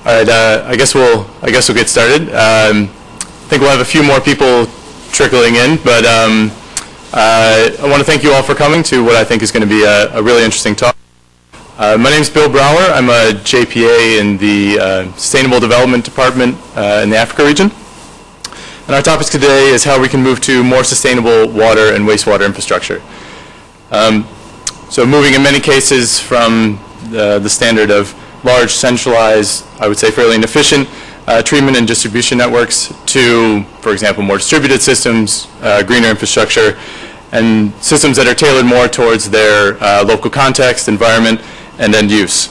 All right, I guess we'll get started. I think we'll have a few more people trickling in, but I want to thank you all for coming to what I think is going to be a really interesting talk. My name is Bill Brower. I'm a JPA in the Sustainable Development Department in the Africa region. And our topic today is how we can move to more sustainable water and wastewater infrastructure. So moving in many cases from the standard of large, centralized, I would say fairly inefficient treatment and distribution networks to, for example, more distributed systems, greener infrastructure, and systems that are tailored more towards their local context, environment, and end use.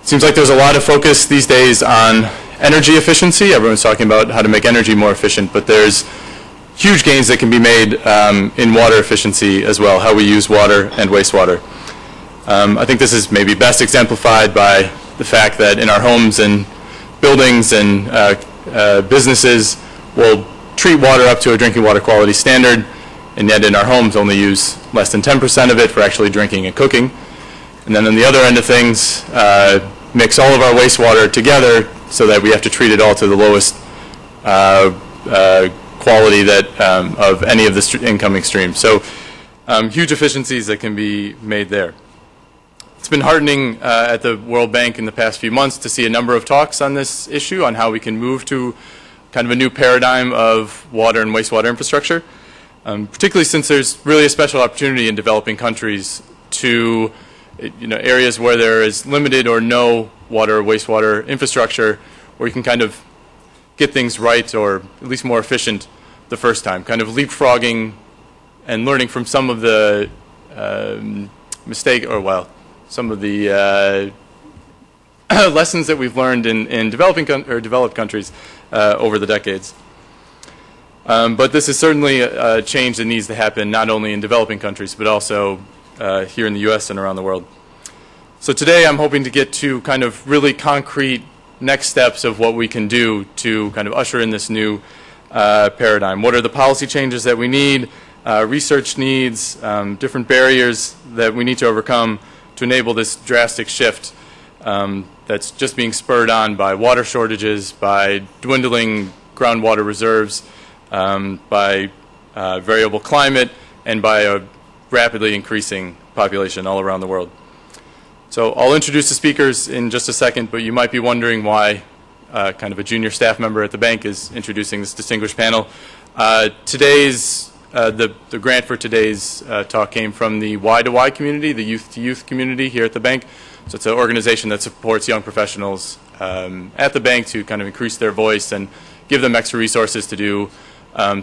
It seems like there's a lot of focus these days on energy efficiency. Everyone's talking about how to make energy more efficient, but there's huge gains that can be made in water efficiency as well, how we use water and wastewater. I think this is maybe best exemplified by the fact that in our homes and buildings and businesses, we'll treat water up to a drinking water quality standard, and yet in our homes only use less than 10% of it for actually drinking and cooking. And then on the other end of things, mix all of our wastewater together so that we have to treat it all to the lowest quality that of any of the incoming streams. So huge efficiencies that can be made there. It's been heartening at the World Bank in the past few months to see a number of talks on this issue, on how we can move to kind of a new paradigm of water and wastewater infrastructure, particularly since there's really a special opportunity in developing countries to, areas where there is limited or no water or wastewater infrastructure, where you can kind of get things right, or at least more efficient the first time, kind of leapfrogging and learning from some of the some of the lessons that we've learned in developed countries over the decades. But this is certainly a change that needs to happen not only in developing countries, but also here in the U.S. and around the world. So today I'm hoping to get to kind of really concrete next steps of what we can do to kind of usher in this new paradigm. What are the policy changes that we need, research needs, different barriers that we need to overcome to enable this drastic shift that's just being spurred on by water shortages, by dwindling groundwater reserves, by variable climate, and by a rapidly increasing population all around the world. So I'll introduce the speakers in just a second, but you might be wondering why kind of a junior staff member at the bank is introducing this distinguished panel. The grant for today's talk came from the Y2Y community, the youth-to-youth community here at the bank. So it's an organization that supports young professionals at the bank to kind of increase their voice and give them extra resources to do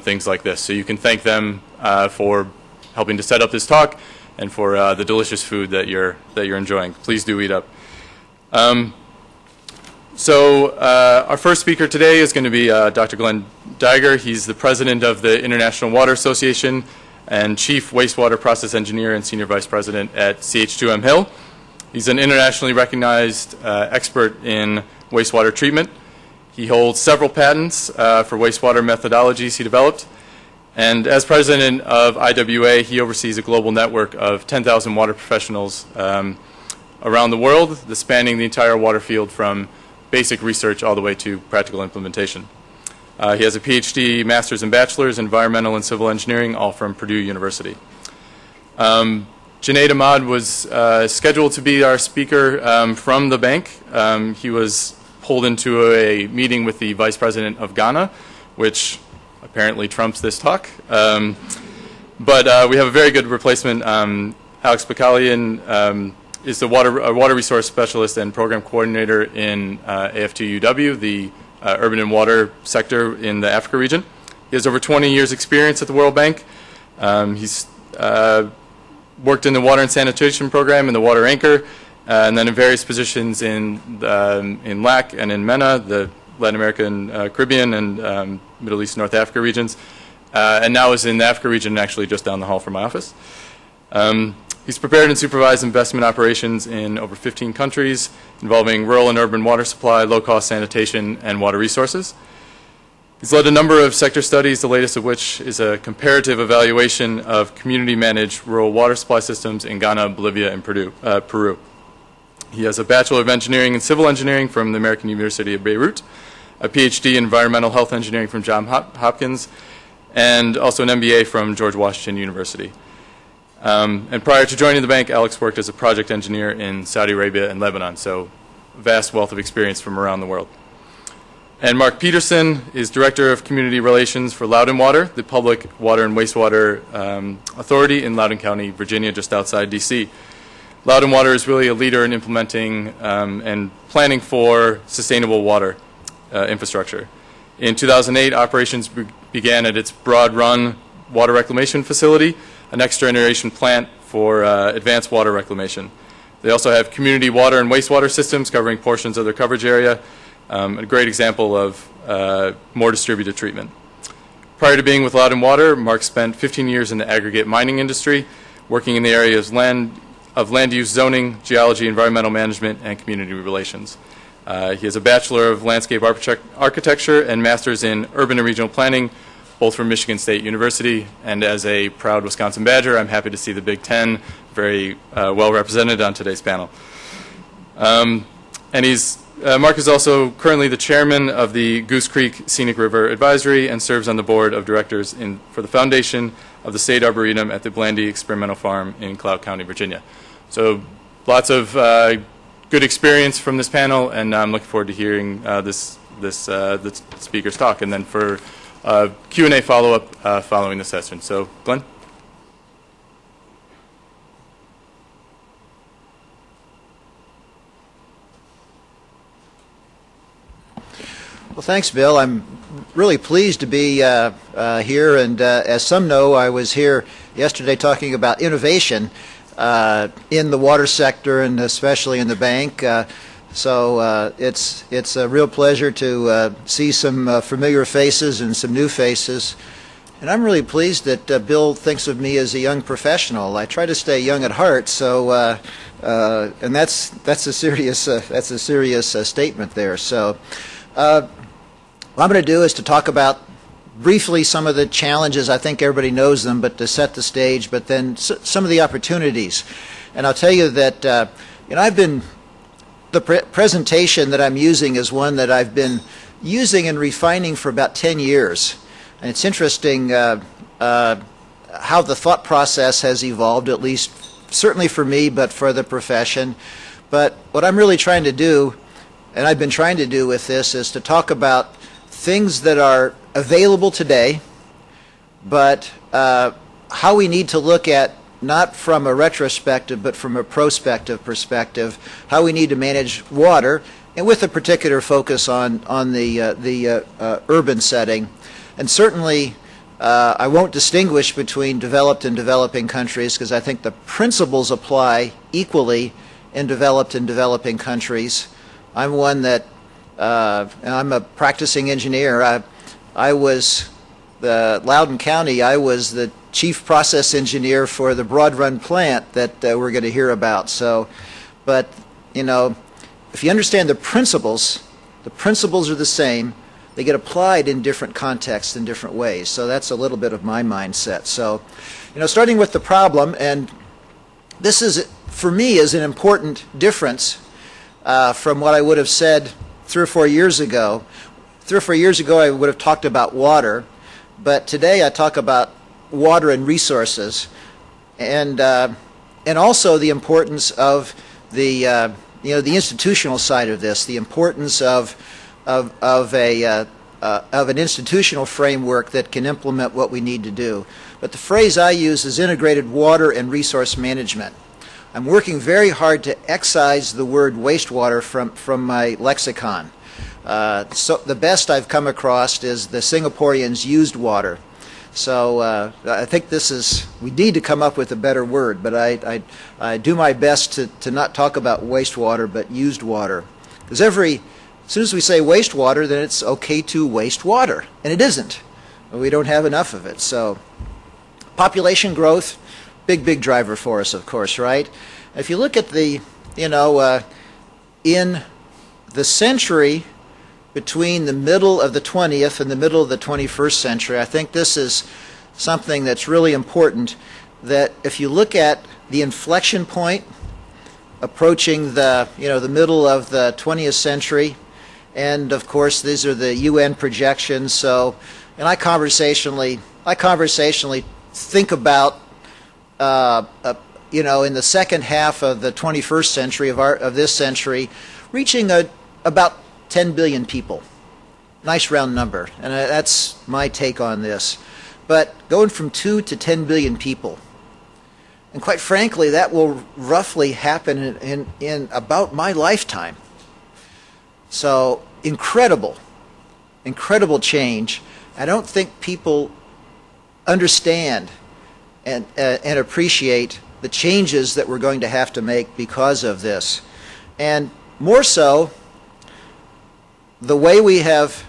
things like this. So you can thank them for helping to set up this talk and for the delicious food that you're enjoying. Please do eat up. So our first speaker today is going to be Dr. Glen Daigger. He's the president of the International Water Association and chief wastewater process engineer and senior vice president at CH2M Hill. He's an internationally recognized expert in wastewater treatment. He holds several patents for wastewater methodologies he developed. And as president of IWA, he oversees a global network of 10,000 water professionals around the world, spanning the entire water field from basic research all the way to practical implementation. He has a PhD, master's and bachelor's in environmental and civil engineering, all from Purdue University. Junaid Ahmad was scheduled to be our speaker from the bank. He was pulled into a meeting with the vice president of Ghana, which apparently trumps this talk. But we have a very good replacement. Alex Bakalian is the water resource specialist and program coordinator in AFTUW, the urban and water sector in the Africa region. He has over 20 years experience at the World Bank. He's worked in the water and sanitation program in the Water Anchor, and then in various positions in LAC and in MENA, the Latin American, Caribbean, and Middle East, North Africa regions, and now is in the Africa region, actually just down the hall from my office. He's prepared and supervised investment operations in over 15 countries involving rural and urban water supply, low-cost sanitation, and water resources. He's led a number of sector studies, the latest of which is a comparative evaluation of community-managed rural water supply systems in Ghana, Bolivia, and Peru. He has a Bachelor of Engineering in Civil Engineering from the American University of Beirut, a PhD in Environmental Health Engineering from Johns Hopkins, and also an MBA from George Washington University. And prior to joining the bank, Alex worked as a project engineer in Saudi Arabia and Lebanon, so a vast wealth of experience from around the world. And Mark Peterson is Director of Community Relations for Loudoun Water, the public water and wastewater authority in Loudoun County, Virginia, just outside D.C. Loudoun Water is really a leader in implementing and planning for sustainable water infrastructure. In 2008, operations began at its Broad Run water reclamation facility, a next-generation plant for advanced water reclamation. They also have community water and wastewater systems covering portions of their coverage area, a great example of more distributed treatment. Prior to being with Loudoun Water, Mark spent 15 years in the aggregate mining industry, working in the areas of land use, zoning, geology, environmental management, and community relations. He has a Bachelor of Landscape Architecture and Master's in Urban and Regional Planning, both from Michigan State University. And as a proud Wisconsin Badger, I'm happy to see the Big Ten very well represented on today's panel. Mark is also currently the chairman of the Goose Creek Scenic River Advisory and serves on the board of directors for the foundation of the State Arboretum at the Blandy Experimental Farm in Cloud County, Virginia. So lots of good experience from this panel, and I'm looking forward to hearing the speaker's talk, and then for Q&A follow-up following the session. So, Glenn? Well, thanks, Bill. I'm really pleased to be here, and as some know, I was here yesterday talking about innovation in the water sector and especially in the bank. So it's a real pleasure to see some familiar faces and some new faces. And I'm really pleased that Bill thinks of me as a young professional. I try to stay young at heart, so and that's a serious statement there. So what I'm going to do is to talk about briefly some of the challenges. I think everybody knows them, but to set the stage, but then some of the opportunities. And I'll tell you that the presentation that I'm using is one that I've been using and refining for about 10 years. And it's interesting how the thought process has evolved, at least certainly for me, but for the profession. But what I'm really trying to do, and I've been trying to do with this, is to talk about things that are available today, but how we need to look at, not from a retrospective, but from a prospective perspective, how we need to manage water, and with a particular focus on the urban setting. And certainly, I won't distinguish between developed and developing countries, because I think the principles apply equally in developed and developing countries. I'm one that, and I'm a practicing engineer. I was Loudoun County. I was the chief process engineer for the Broad Run plant that we're going to hear about. So, but you know, if you understand the principles are the same. They get applied in different contexts in different ways. So that's a little bit of my mindset. So, you know, starting with the problem, and this is, for me, is an important difference from what I would have said 3 or 4 years ago. 3 or 4 years ago, I would have talked about water, but today I talk about water and resources, and also the importance of the the institutional side of this, the importance of an institutional framework that can implement what we need to do. But the phrase I use is integrated water and resource management. I'm working very hard to excise the word wastewater from my lexicon. So the best I've come across is the Singaporeans used water. So I think we need to come up with a better word, but I do my best to not talk about wastewater, but used water. Because as soon as we say wastewater, then it's okay to waste water, and it isn't. We don't have enough of it. So population growth, big driver for us, of course, right? If you look at the, in the century between the middle of the 20th and the middle of the 21st century, I think this is something that's really important, that if you look at the inflection point approaching the the middle of the 20th century, and of course these are the UN projections. So, and I conversationally think about in the second half of the 21st century of this century, reaching about 10 billion people. Nice round number, and that's my take on this. But going from 2 to 10 billion people, and quite frankly, that will roughly happen in about my lifetime. So incredible change. I don't think people understand and appreciate the changes that we're going to have to make because of this. And more so, the way we have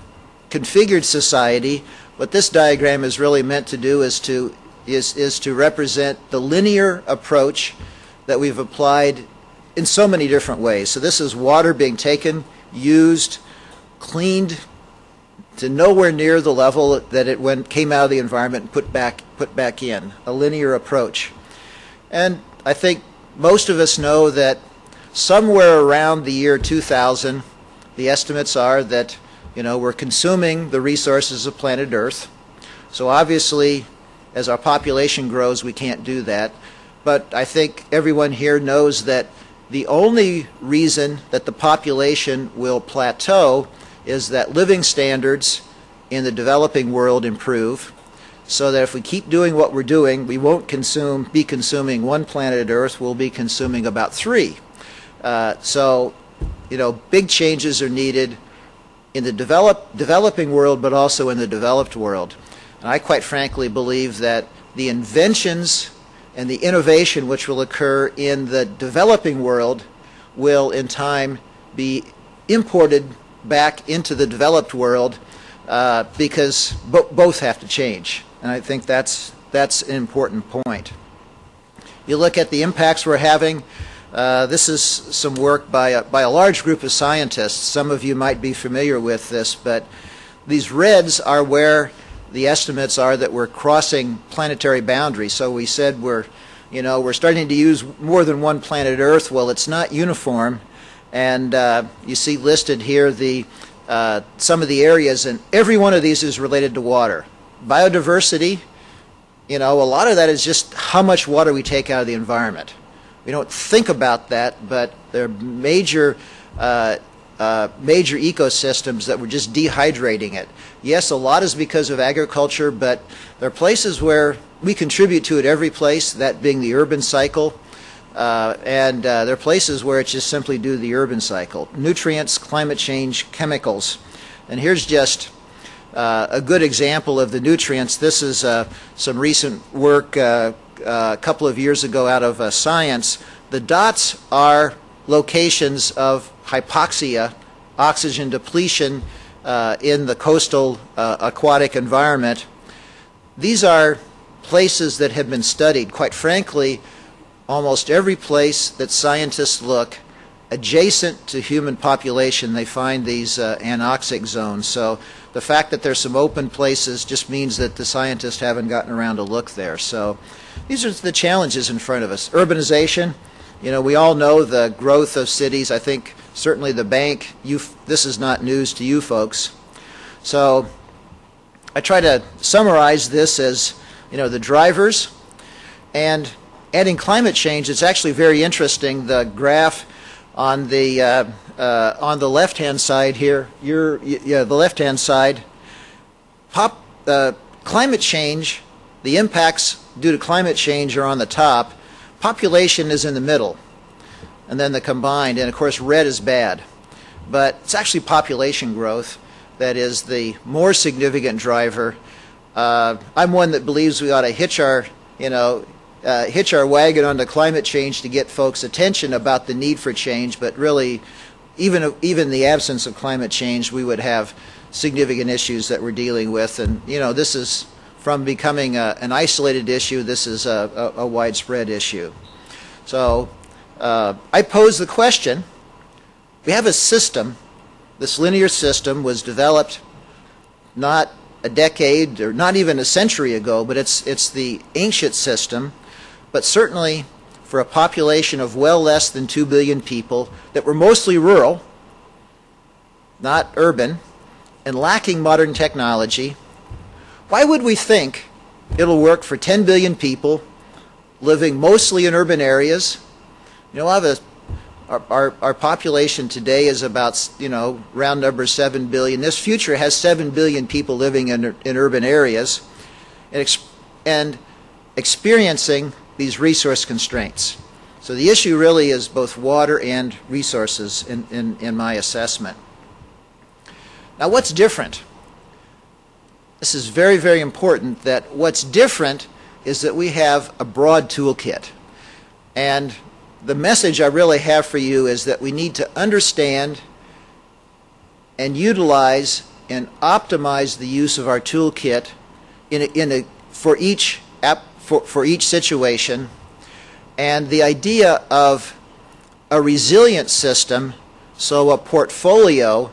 configured society, what this diagram is really meant to do is to represent the linear approach that we've applied in so many different ways. So this is water being taken, used, cleaned to nowhere near the level that it came out of the environment and put back in. A linear approach. And I think most of us know that somewhere around the year 2000, the estimates are that we're consuming the resources of planet Earth. So obviously, as our population grows, we can't do that. But I think everyone here knows that the only reason that the population will plateau is that living standards in the developing world improve, so that if we keep doing what we're doing, we won't be consuming one planet Earth, we'll be consuming about 3. So, big changes are needed in the developing world, but also in the developed world. And I quite frankly believe that the inventions and the innovation which will occur in the developing world will in time be imported back into the developed world because both have to change. And I think that's an important point. You look at the impacts we're having. This is some work by a large group of scientists. Some of you might be familiar with this, but these reds are where the estimates are that we're crossing planetary boundaries. So we said we're starting to use more than one planet Earth. Well, it's not uniform, and you see listed here some of the areas, and every one of these is related to water. Biodiversity, a lot of that is just how much water we take out of the environment. We don't think about that, but there are major ecosystems that we're just dehydrating it. Yes, a lot is because of agriculture, but there are places where we contribute to it every place, that being the urban cycle, and there are places where it's just simply due to the urban cycle. Nutrients, climate change, chemicals. And here's just a good example of the nutrients. This is some recent work a couple of years ago out of Science. The dots are locations of hypoxia, oxygen depletion in the coastal aquatic environment. These are places that have been studied. Quite frankly, almost every place that scientists look adjacent to human population, they find these anoxic zones. So the fact that there's some open places just means that the scientists haven't gotten around to look there. So these are the challenges in front of us. Urbanization, we all know the growth of cities. I think certainly the bank, this is not news to you folks. So I try to summarize this as, the drivers. And adding climate change, it's actually very interesting. The graph on the left-hand side here, the left-hand side, climate change, the impacts due to climate change are on the top. Population is in the middle, and then the combined, and of course red is bad. But it's actually population growth that is the more significant driver. I'm one that believes we ought to hitch our wagon onto climate change to get folks' attention about the need for change, but really, even in the absence of climate change, we would have significant issues that we're dealing with. And this is from becoming an isolated issue. This is a widespread issue. So I pose the question: we have a system. This linear system was developed not a decade or not even a century ago, but it's the ancient system. But certainly for a population of well less than 2 billion people that were mostly rural, not urban, and lacking modern technology, why would we think it'll work for 10 billion people living mostly in urban areas? You know, our population today is about, round number 7 billion. This future has 7 billion people living in urban areas and experiencing these resource constraints. So the issue really is both water and resources in my assessment. Now, what's different? This is very, very important, that what's different is that we have a broad toolkit. And the message I really have for you is that we need to understand and utilize and optimize the use of our toolkit for each situation. And the idea of a resilient system, so a portfolio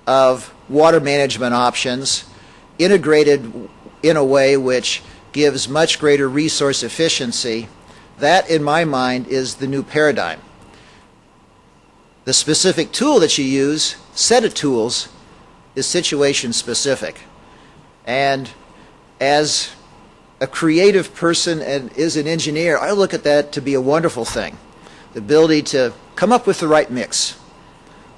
of water management options integrated in a way which gives much greater resource efficiency, that in my mind is the new paradigm. The specific tool that you use, set of tools, is situation specific. And as a creative person and as an engineer, I look at that to be a wonderful thing. The ability to come up with the right mix.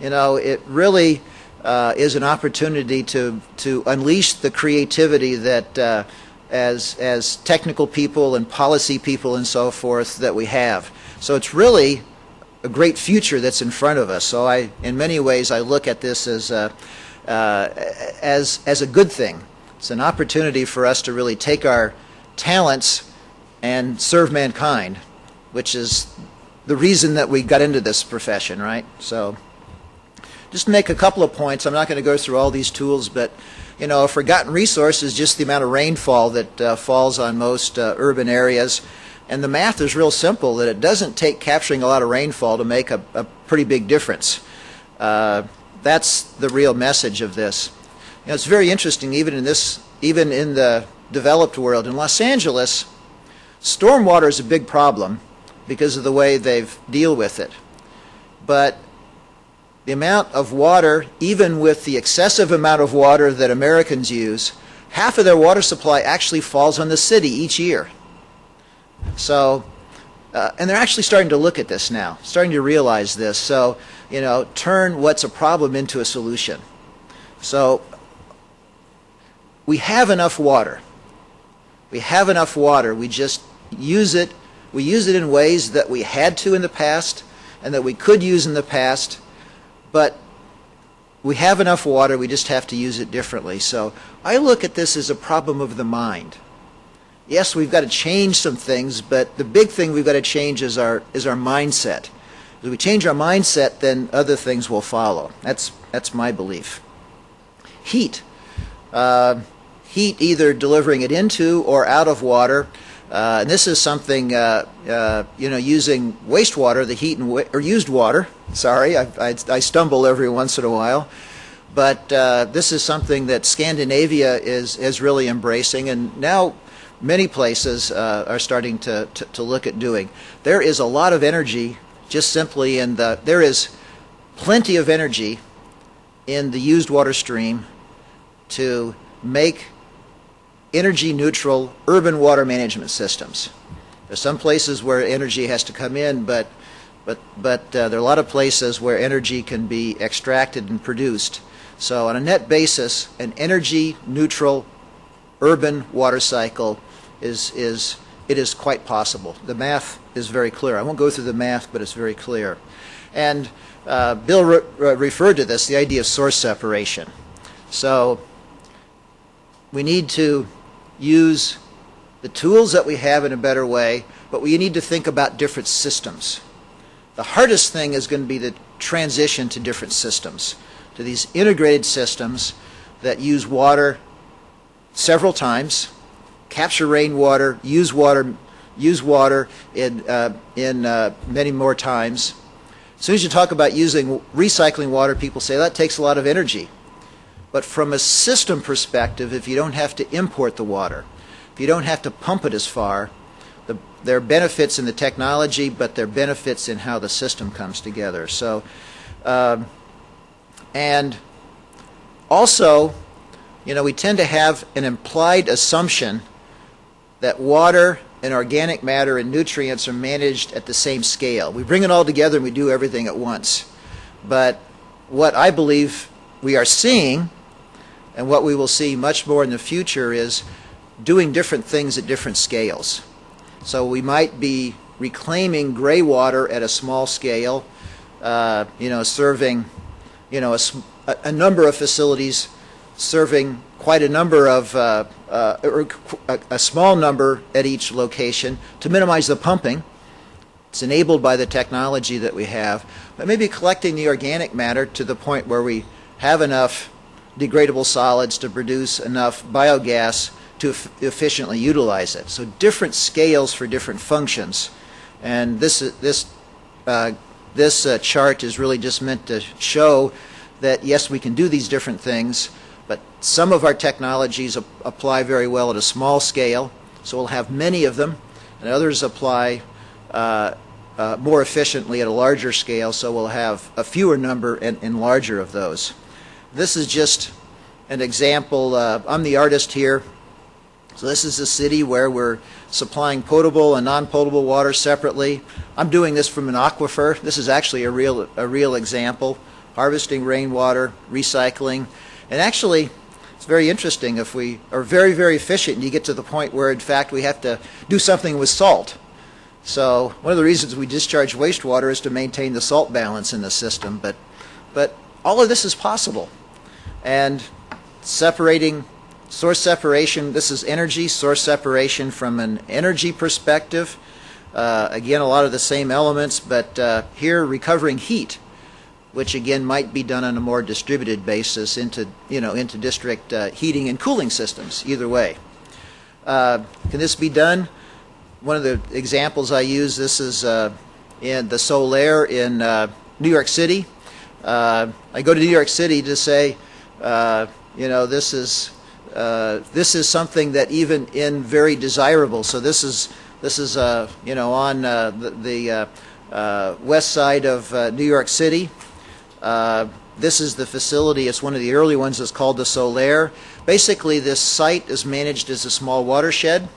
It really is an opportunity to unleash the creativity that as technical people and policy people and so forth that we have. So it's really a great future that's in front of us. So in many ways, I look at this as a good thing. It's an opportunity for us to really take our talents and serve mankind, which is the reason that we got into this profession, right? So just to make a couple of points, I'm not going to go through all these tools, but a forgotten resource is just the amount of rainfall that falls on most urban areas. And the math is real simple, that it doesn't take capturing a lot of rainfall to make a pretty big difference. That's the real message of this. It's very interesting, even in the developed world. In Los Angeles, stormwater is a big problem because of the way they deal with it. But the amount of water, even with the excessive amount of water that Americans use, half of their water supply actually falls on the city each year. So, and they're actually starting to look at this now, starting to realize this. So, turn what's a problem into a solution. So, we have enough water. We have enough water. We just use it. We use it in ways that we had to in the past and that we could use in the past. But we have enough water, we just have to use it differently. So I look at this as a problem of the mind. Yes, we've got to change some things, but the big thing we've got to change is our mindset. If we change our mindset, then other things will follow. That's my belief. Heat. Heat, either delivering it into or out of water. And this is something, using wastewater, the heat or used water. Sorry, I stumble every once in a while. But this is something that Scandinavia is really embracing, and now many places are starting to look at doing. There is a lot of energy just simply there is plenty of energy in the used water stream to make energy neutral urban water management systems. There's some places where energy has to come in, but there are a lot of places where energy can be extracted and produced. So on a net basis, an energy neutral urban water cycle is quite possible. The math is very clear. I won't go through the math, but it's very clear. And Bill referred to this, the idea of source separation. So we need to use the tools that we have in a better way, but we need to think about different systems. The hardest thing is going to be the transition to different systems, to these integrated systems that use water several times, capture rainwater, use water in many more times. As soon as you talk about using recycling water, people say that takes a lot of energy. But from a system perspective, if you don't have to import the water, if you don't have to pump it as far, there are benefits in the technology, but there are benefits in how the system comes together. So, and also, you know, we tend to have an implied assumption that water and organic matter and nutrients are managed at the same scale. We bring it all together and we do everything at once. But what I believe we are seeing, and what we will see much more in the future, is doing different things at different scales. So we might be reclaiming gray water at a small scale, you know, serving, you know, a number of facilities, serving quite a number of, a small number at each location to minimize the pumping. It's enabled by the technology that we have, but maybe collecting the organic matter to the point where we have enough degradable solids to produce enough biogas to efficiently utilize it. So different scales for different functions. And this chart is really just meant to show that yes, we can do these different things, but some of our technologies apply very well at a small scale, so we'll have many of them, and others apply more efficiently at a larger scale, so we'll have a fewer number and larger of those. This is just an example. I'm the artist here. So this is a city where we're supplying potable and non-potable water separately. I'm doing this from an aquifer. This is actually a real example. Harvesting rainwater, recycling, and actually it's very interesting. If we are very, very efficient, you get to the point where in fact we have to do something with salt. So one of the reasons we discharge wastewater is to maintain the salt balance in the system, but all of this is possible. And separating, source separation, this is energy, source separation from an energy perspective. Again, a lot of the same elements, but here recovering heat, which again might be done on a more distributed basis into, you know, into district heating and cooling systems, either way. Can this be done? One of the examples I use, this is in the Solaire in New York City. I go to New York City to say, you know, this is something that even in very desirable. So this is you know, on the west side of New York City. This is the facility. It's one of the early ones. It's called the Solaire. Basically, this site is managed as a small watershed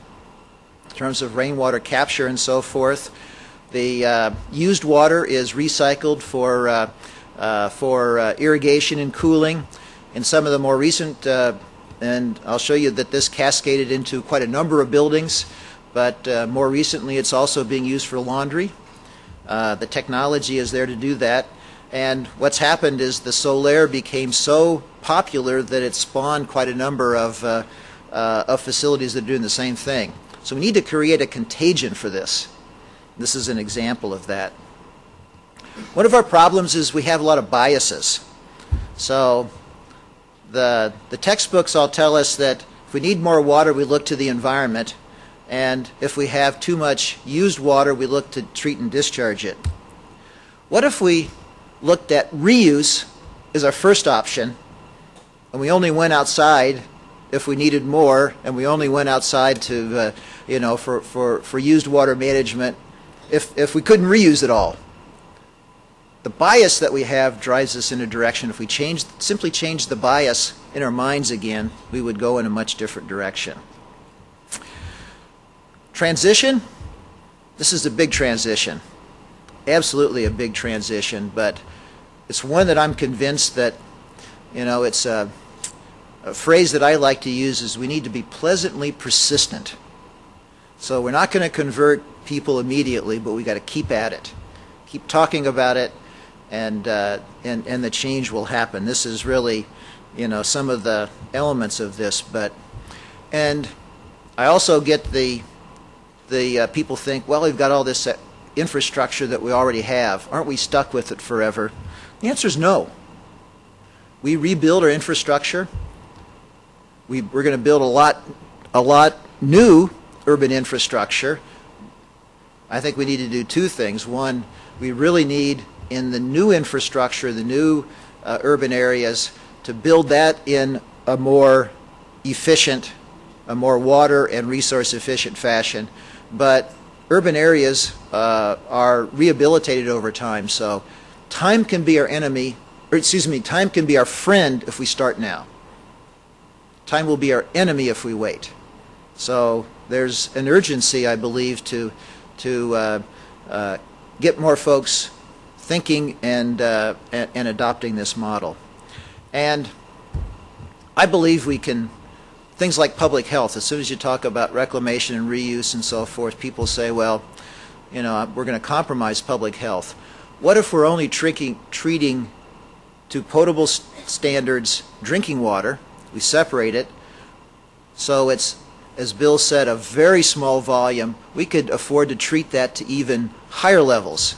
in terms of rainwater capture and so forth. The used water is recycled for irrigation and cooling. In some of the more recent, and I'll show you that this cascaded into quite a number of buildings, but more recently it's also being used for laundry. The technology is there to do that. And what's happened is the Solaire became so popular that it spawned quite a number of facilities that are doing the same thing. So we need to create a contagion for this. This is an example of that. One of our problems is we have a lot of biases. So the textbooks all tell us that if we need more water, we look to the environment, and if we have too much used water, we look to treat and discharge it. What if we looked at reuse as our first option, and we only went outside if we needed more, and we only went outside to, you know, for used water management if we couldn't reuse it all? The bias that we have drives us in a direction. If we simply change the bias in our minds again, we would go in a much different direction. Transition. This is a big transition. Absolutely a big transition, but it's one that I'm convinced that, you know, it's a phrase that I like to use is we need to be pleasantly persistent. So we're not going to convert people immediately, but we got to keep at it. Keep talking about it, and the change will happen. This is really, you know, some of the elements of this. And I also get the people think, well, we've got all this infrastructure that we already have. Aren't we stuck with it forever? The answer is no. We rebuild our infrastructure. We're going to build a lot new urban infrastructure. I think we need to do two things. One, we really need in the new infrastructure, the new urban areas, to build that in a more efficient, a more water and resource efficient fashion. But urban areas are rehabilitated over time. So time can be our enemy, or excuse me, time can be our friend if we start now. Time will be our enemy if we wait. So there's an urgency, I believe, to get more folks thinking and adopting this model. And I believe we can, things like public health, as soon as you talk about reclamation and reuse and so forth, people say, well, you know, we're going to compromise public health. What if we're only treating to potable standards drinking water? We separate it, so it's, as Bill said, a very small volume. We could afford to treat that to even higher levels.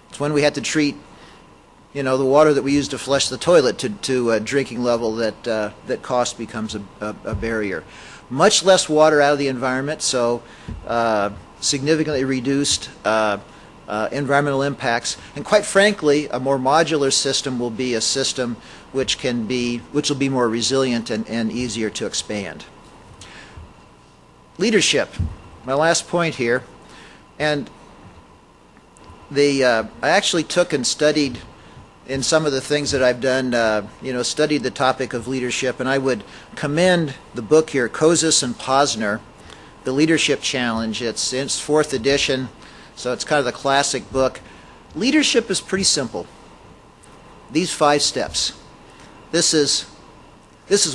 It's when we had to treat, you know, the water that we use to flush the toilet to a drinking level that cost becomes a barrier. Much less water out of the environment, so significantly reduced environmental impacts. And quite frankly, a more modular system will be a system which will be more resilient and easier to expand. Leadership, my last point here, and I actually took and studied in some of the things that I've done, you know, studied the topic of leadership, and I would commend the book here, Kozis and Posner, The Leadership Challenge. It's in its 4th edition, so it's kind of the classic book. Leadership is pretty simple. These 5 steps. This is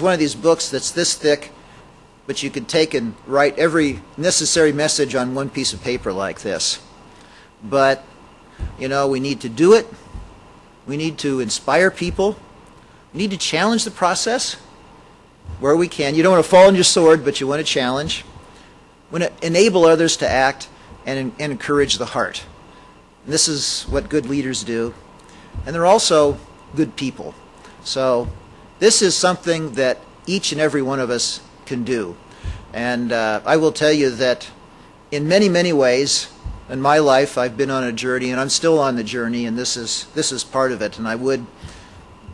one of these books that's this thick, but you could take and write every necessary message on one piece of paper like this. But, you know, we need to do it. We need to inspire people. We need to challenge the process where we can. You don't want to fall on your sword, but you want to challenge. We want to enable others to act and encourage the heart. And this is what good leaders do. And they're also good people. So this is something that each and every one of us can do. And I will tell you that in many, many ways in my life I've been on a journey, and I'm still on the journey, and this is part of it. And I would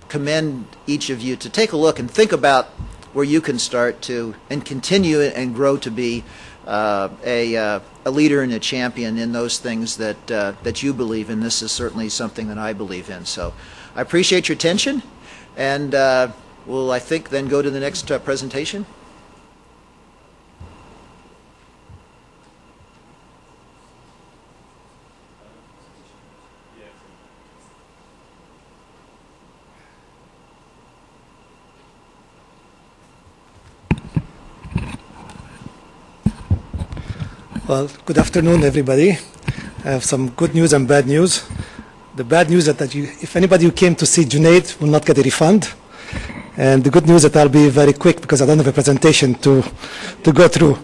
commend each of you to take a look and think about where you can start to and continue and grow to be a leader and a champion in those things that you believe in. This is certainly something that I believe in. So I appreciate your attention, and we'll, I think, then go to the next presentation. Well, good afternoon, everybody. I have some good news and bad news. The bad news is that if anybody who came to see Junaid will not get a refund. And the good news is that I'll be very quick because I don't have a presentation to go through.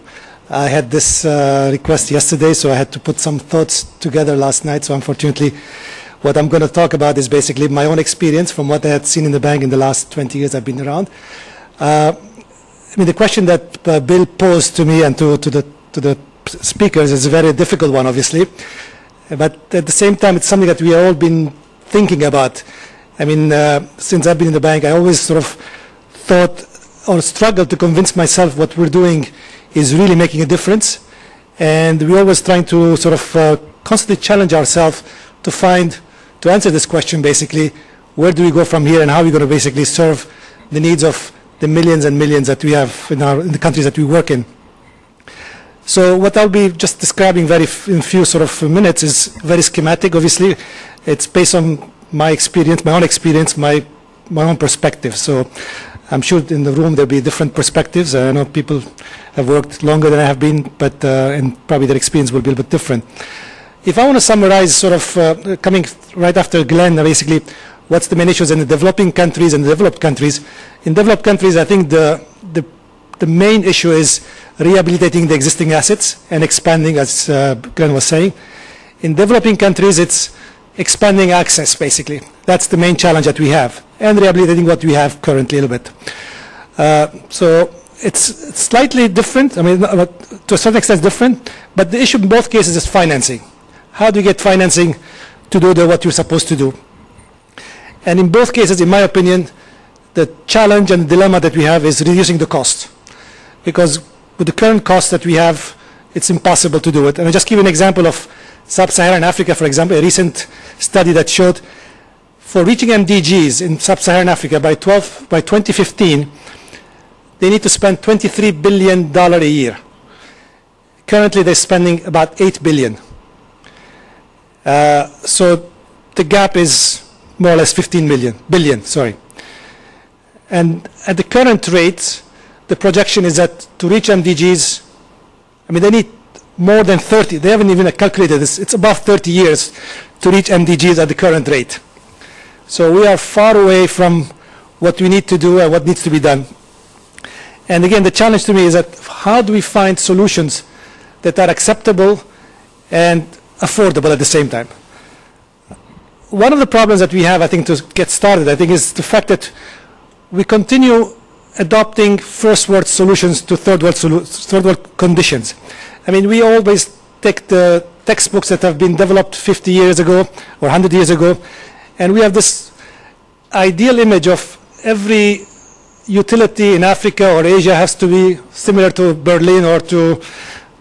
I had this request yesterday, so I had to put some thoughts together last night. So unfortunately, what I'm going to talk about is basically my own experience from what I had seen in the bank in the last 20 years I've been around. I mean, the question that Bill posed to me and to the speakers is a very difficult one, obviously, but at the same time it's something that we have all been thinking about. I mean, since I've been in the bank, I always sort of thought or struggled to convince myself what we're doing is really making a difference, and we're always trying to sort of constantly challenge ourselves to answer this question, basically, where do we go from here and how are we going to basically serve the needs of the millions and millions that we have in the countries that we work in. So what I'll be just describing in a few sort of minutes is very schematic, obviously. It's based on my experience, my own experience, my own perspective. So I'm sure in the room there'll be different perspectives. I know people have worked longer than I have been, but and probably their experience will be a little bit different. If I want to summarize sort of coming right after Glen, basically, what's the main issues in the developing countries and the developed countries. In developed countries, I think the main issue is rehabilitating the existing assets and expanding, as Glen was saying. In developing countries, it's expanding access, basically. That's the main challenge that we have, and rehabilitating what we have currently a little bit. So it's slightly different. I mean, to a certain extent different, but the issue in both cases is financing. How do you get financing to do what you're supposed to do? And in both cases, in my opinion, the challenge and the dilemma that we have is reducing the cost. Because with the current costs that we have it's impossible to do it. And I'll just give you an example of sub-Saharan Africa, for example, a recent study that showed for reaching MDGs in sub-Saharan Africa by 2015, they need to spend $23 billion a year. Currently, they're spending about $8 billion. So the gap is more or less 15 billion. And at the current rate, the projection is that to reach MDGs, I mean, they need more than 30. They haven't even calculated this. It's above 30 years to reach MDGs at the current rate. So we are far away from what we need to do and what needs to be done. And again, the challenge to me is that how do we find solutions that are acceptable and affordable at the same time? One of the problems that we have, I think, to get started, I think, is the fact that we continue adopting first world solutions to third world conditions. I mean, we always take the textbooks that have been developed 50 years ago or 100 years ago, and we have this ideal image of every utility in Africa or Asia has to be similar to Berlin or to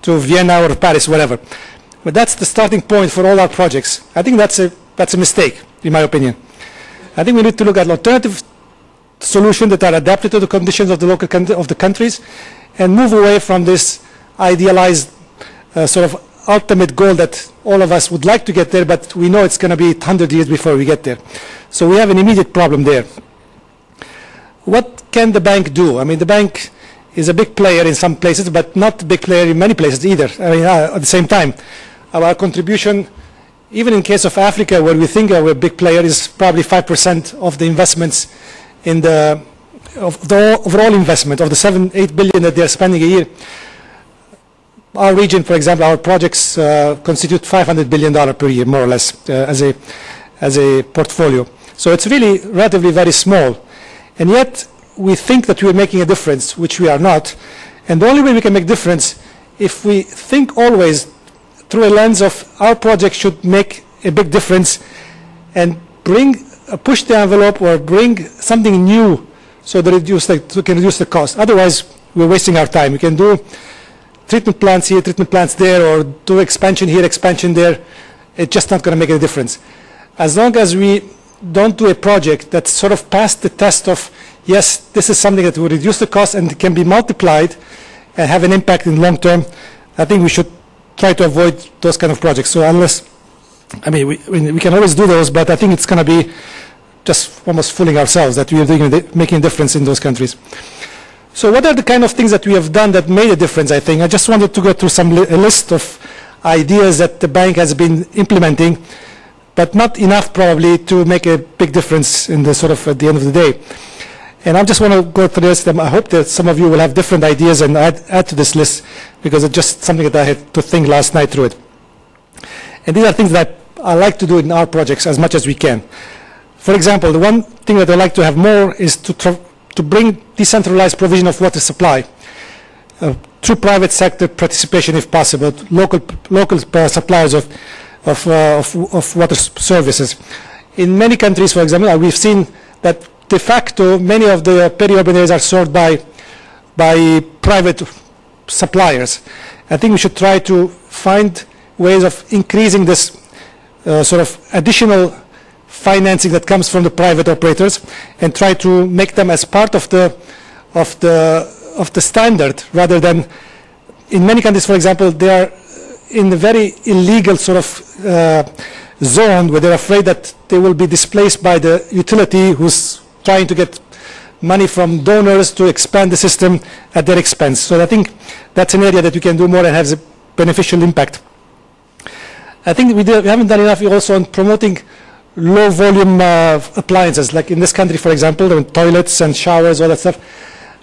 Vienna or Paris, whatever. But that's the starting point for all our projects. I think that's a mistake, in my opinion. I think we need to look at alternative solutions that are adapted to the conditions of the local of the countries, and move away from this idealized sort of ultimate goal that all of us would like to get there, but we know it's going to be 100 years before we get there. So we have an immediate problem there. What can the bank do? I mean, the bank is a big player in some places, but not a big player in many places either. I mean, at the same time, our contribution, even in case of Africa, where we think we're a big player, is probably 5% of the investments in the overall investment of the 7-8 billion that they're spending a year. Our region, for example, our projects constitute $500 billion per year, more or less, as a portfolio. So it's really relatively very small. And yet, we think that we're making a difference, which we are not. And the only way we can make a difference, if we think always through a lens of our project should make a big difference and push the envelope or bring something new so that we can reduce the cost. Otherwise, we're wasting our time. We can do treatment plants here, treatment plants there, or do expansion here, expansion there. It's just not going to make a difference. As long as we don't do a project that sort of passed the test of, yes, this is something that will reduce the cost and can be multiplied and have an impact in the long term, I think we should try to avoid those kind of projects. So unless, I mean, we can always do those, but I think it's going to be just almost fooling ourselves that we are making a difference in those countries. So what are the kind of things that we have done that made a difference, I think? I just wanted to go through a list of ideas that the bank has been implementing, but not enough probably to make a big difference in the sort of at the end of the day. And I just want to go through this. I hope that some of you will have different ideas and add to this list, because it's just something that I had to think last night through it. And these are things that I like to do in our projects as much as we can. For example, the one thing that I like to have more is to bring decentralized provision of water supply through private sector participation, if possible, local suppliers of water services. In many countries, for example, we've seen that de facto many of the peri-urban areas are served by private suppliers. I think we should try to find ways of increasing this sort of additional financing that comes from the private operators, and try to make them as part of the standard, rather than in many countries, for example, they are in a very illegal sort of zone where they're afraid that they will be displaced by the utility who's trying to get money from donors to expand the system at their expense. So I think that's an area that we can do more and has a beneficial impact. I think we haven't done enough also on promoting low volume appliances, like in this country, for example, toilets and showers, all that stuff.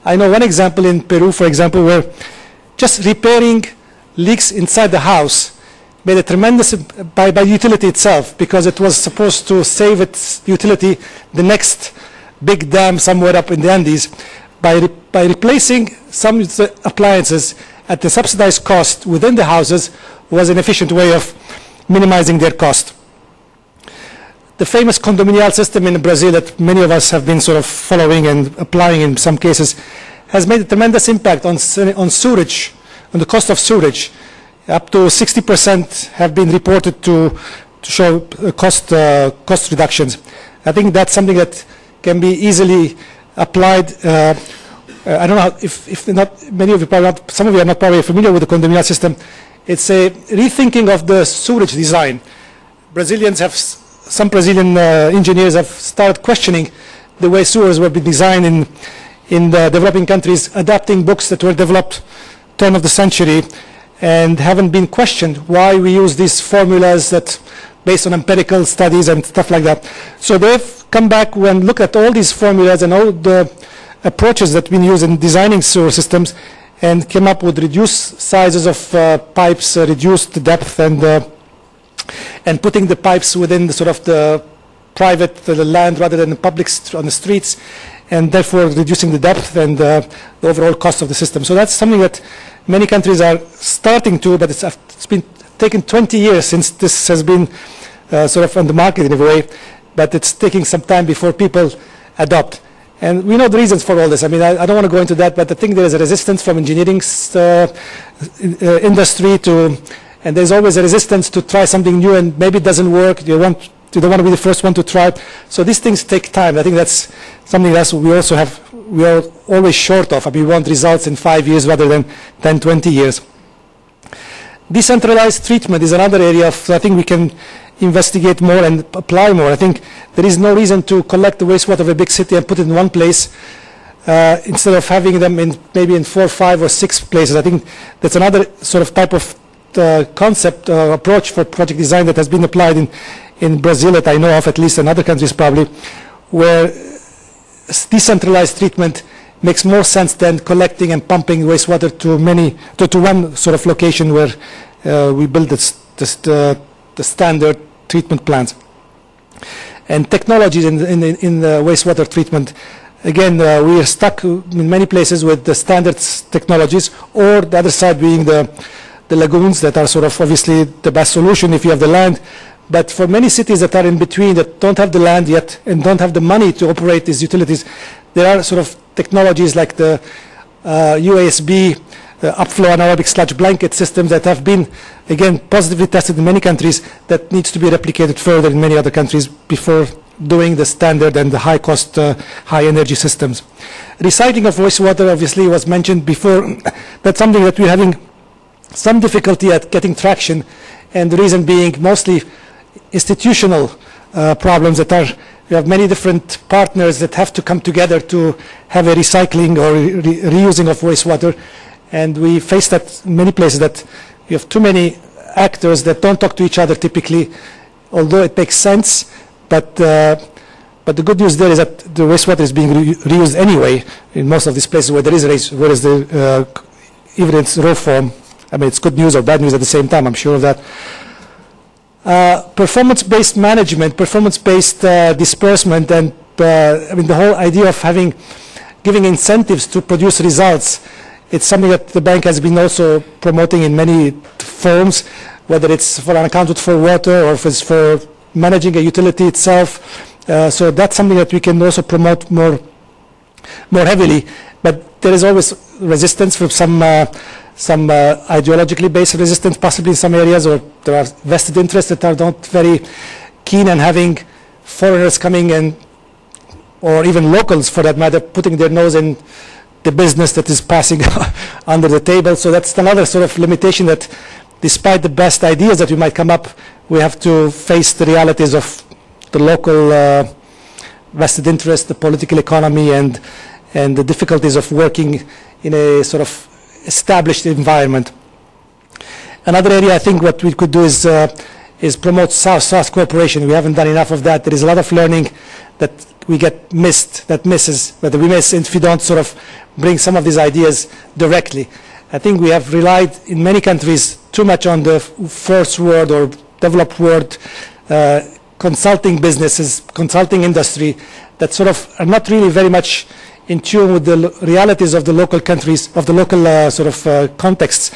I know one example in Peru, for example, where just repairing leaks inside the house made a tremendous, by utility itself, because it was supposed to save its utility the next big dam somewhere up in the Andes. By replacing some of the appliances at the subsidized cost within the houses was an efficient way of minimizing their cost. The famous condominial system in Brazil that many of us have been sort of following and applying in some cases has made a tremendous impact on sewage, on the cost of sewage, Up to 60% have been reported to show cost reductions. I think that's something that can be easily applied. I don't know if not many of you, probably not, some of you are not probably familiar with the condominial system. It's a rethinking of the sewage design. Some Brazilian engineers have started questioning the way sewers were being designed in the developing countries, adapting books that were developed turn of the century and haven't been questioned why we use these formulas that based on empirical studies and stuff like that. So they've come back and looked at all these formulas and all the approaches that we use in designing sewer systems and came up with reduced sizes of pipes, reduced depth, and putting the pipes within the sort of the private land rather than the public on the streets, and therefore reducing the depth and the overall cost of the system. So that's something that many countries are starting to, but it's been taken 20 years since this has been sort of on the market in a way, but it's taking some time before people adopt. And we know the reasons for all this. I mean, I don't want to go into that, but I think there is a resistance from engineering industry and there's always a resistance to try something new, and maybe it doesn't work. You don't want to be the first one to try it. So these things take time. I think that's something that we are always short of. I mean, we want results in 5 years rather than 10, 20 years. Decentralized treatment is another area I think we can investigate more and apply more. I think there is no reason to collect the wastewater of a big city and put it in one place instead of having them maybe in 4, 5, or 6 places. I think that's another sort of type of concept approach for project design that has been applied in Brazil that I know of, at least in other countries probably, where decentralized treatment makes more sense than collecting and pumping wastewater to one sort of location where we build the standard treatment plants. And technologies in the wastewater treatment, again, we are stuck in many places with the standard technologies, or the other side being the lagoons that are sort of obviously the best solution if you have the land. But for many cities that are in between, that don't have the land yet and don't have the money to operate these utilities, there are sort of technologies like the USB, the upflow anaerobic sludge blanket systems that have been, again, positively tested in many countries, that needs to be replicated further in many other countries before doing the standard and the high cost, high energy systems. Recycling of wastewater obviously was mentioned before. That's something that we're having some difficulty at getting traction, and the reason being mostly institutional problems that are, we have many different partners that have to come together to have a recycling or reusing of wastewater, and we face that in many places, that we have too many actors that don't talk to each other typically, although it makes sense, but the good news there is that the wastewater is being reused anyway in most of these places where there is even its raw form. I mean, it's good news or bad news at the same time, I'm sure of that. Performance-based management, performance-based disbursement, and I mean, the whole idea of giving incentives to produce results, it's something that the bank has been also promoting in many forms, whether it's for unaccounted for water or if it's for managing a utility itself. So that's something that we can also promote more heavily. But there is always resistance from some ideologically based resistance, possibly in some areas, or there are vested interests that are not very keen on having foreigners coming in, or even locals for that matter, putting their nose in the business that is passing under the table. So that's another sort of limitation, that despite the best ideas that we might come up, we have to face the realities of the local vested interest, the political economy, and the difficulties of working in a sort of established environment. Another area I think what we could do is promote South-South cooperation. We haven't done enough of that. There is a lot of learning that we misses, whether we miss if we don't sort of bring some of these ideas directly. I think we have relied in many countries too much on the first world or developed world consulting businesses, consulting industry, that sort of are not really very much in tune with the realities of the local countries, of the local contexts,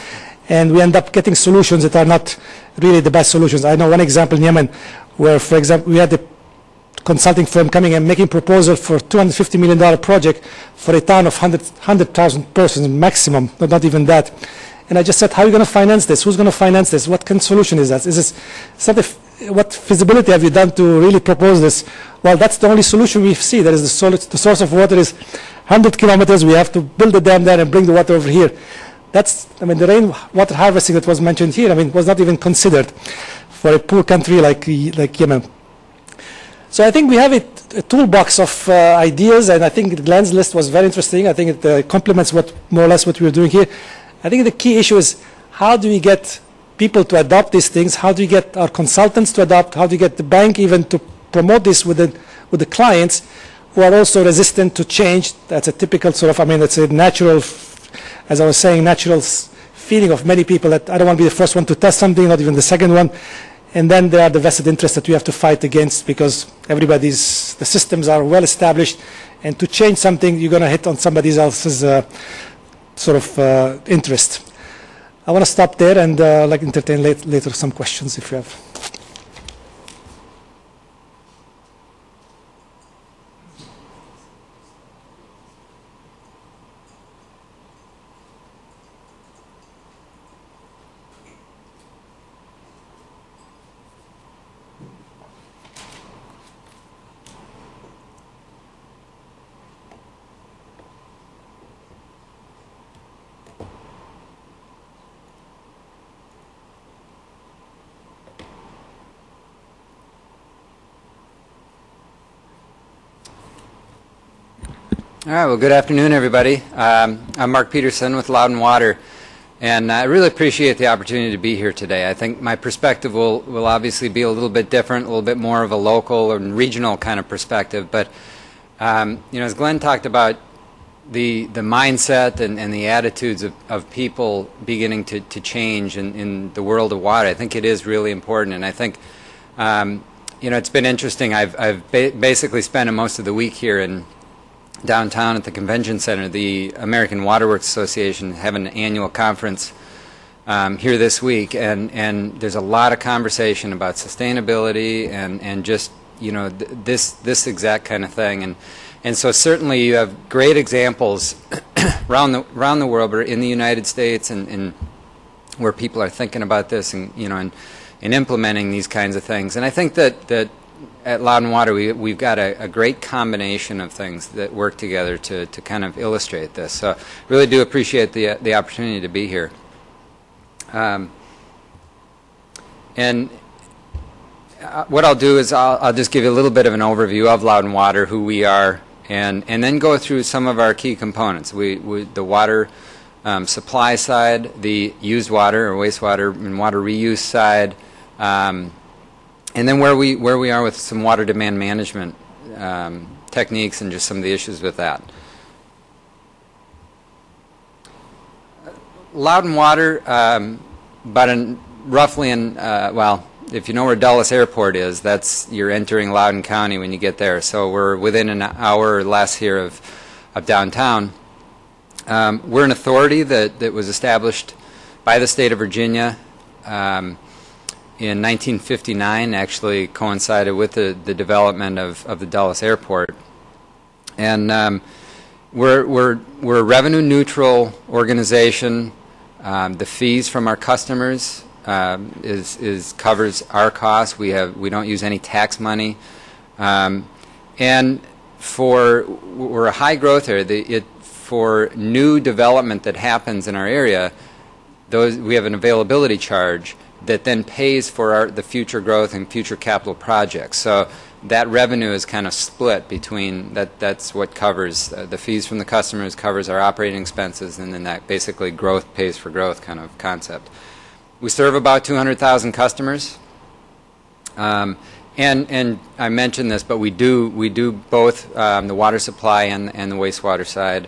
and we end up getting solutions that are not really the best solutions. I know one example in Yemen, where, for example, we had a consulting firm coming and making proposal for $250 million project for a town of 100,000 persons maximum, but not even that. And I just said, how are you going to finance this? Who's going to finance this? What kind of solution is that? Is this what feasibility have you done to really propose this? Well, that's the only solution we see. That is the source of water is 100 kilometers. We have to build a dam there and bring the water over here. That's, I mean, the rainwater harvesting that was mentioned here, I mean, was not even considered for a poor country like Yemen. So I think we have a toolbox of ideas, and I think Glen's list was very interesting. I think it complements more or less what we're doing here. I think the key issue is how do we get people to adopt these things? How do we get our consultants to adopt? How do we get the bank even to promote this with the clients who are also resistant to change? That's a typical sort of, I mean, it's a natural, as I was saying, natural feeling of many people that I don't want to be the first one to test something, not even the second one. And then there are the vested interests that we have to fight against because the systems are well established. And to change something, you're going to hit on somebody else's sort of interest. I want to stop there and like entertain later some questions if you have. All right, well, good afternoon, everybody. I'm Mark Peterson with Loudoun Water, and I really appreciate the opportunity to be here today. I think my perspective will obviously be a little bit different, a little bit more of a local and regional kind of perspective, but you know, as Glen talked about, the mindset and the attitudes of people beginning to change in the world of water, I think it is really important, and I think you know, it's been interesting. I've basically spent most of the week here in downtown at the convention center. The American Water Works Association have an annual conference here this week, and there's a lot of conversation about sustainability and just, you know, this exact kind of thing, and so certainly you have great examples around the world, but in the United States and where people are thinking about this and, you know, and implementing these kinds of things. And I think that at Loudoun Water, we've got a great combination of things that work together to kind of illustrate this. So really do appreciate the opportunity to be here. And what I'll do is I'll just give you a little bit of an overview of Loudoun Water, who we are, and then go through some of our key components. The water supply side, the used water or wastewater and water reuse side, and then where we are with some water demand management techniques and just some of the issues with that. Loudoun Water, roughly well, if you know where Dulles Airport is, you're entering Loudoun County when you get there. So we're within an hour or less here of downtown. We're an authority that was established by the state of Virginia in 1959, actually coincided with the development of the Dulles Airport. And we're a revenue neutral organization. The fees from our customers covers our costs. We don't use any tax money. And we're a high growth area. For new development that happens in our area, we have an availability charge that then pays for the future growth and future capital projects. So that revenue is kind of split between that's what covers the fees from the customers, covers our operating expenses, and then that basically growth pays for growth kind of concept. We serve about 200,000 customers, and I mentioned this, but we do both the water supply and the wastewater side.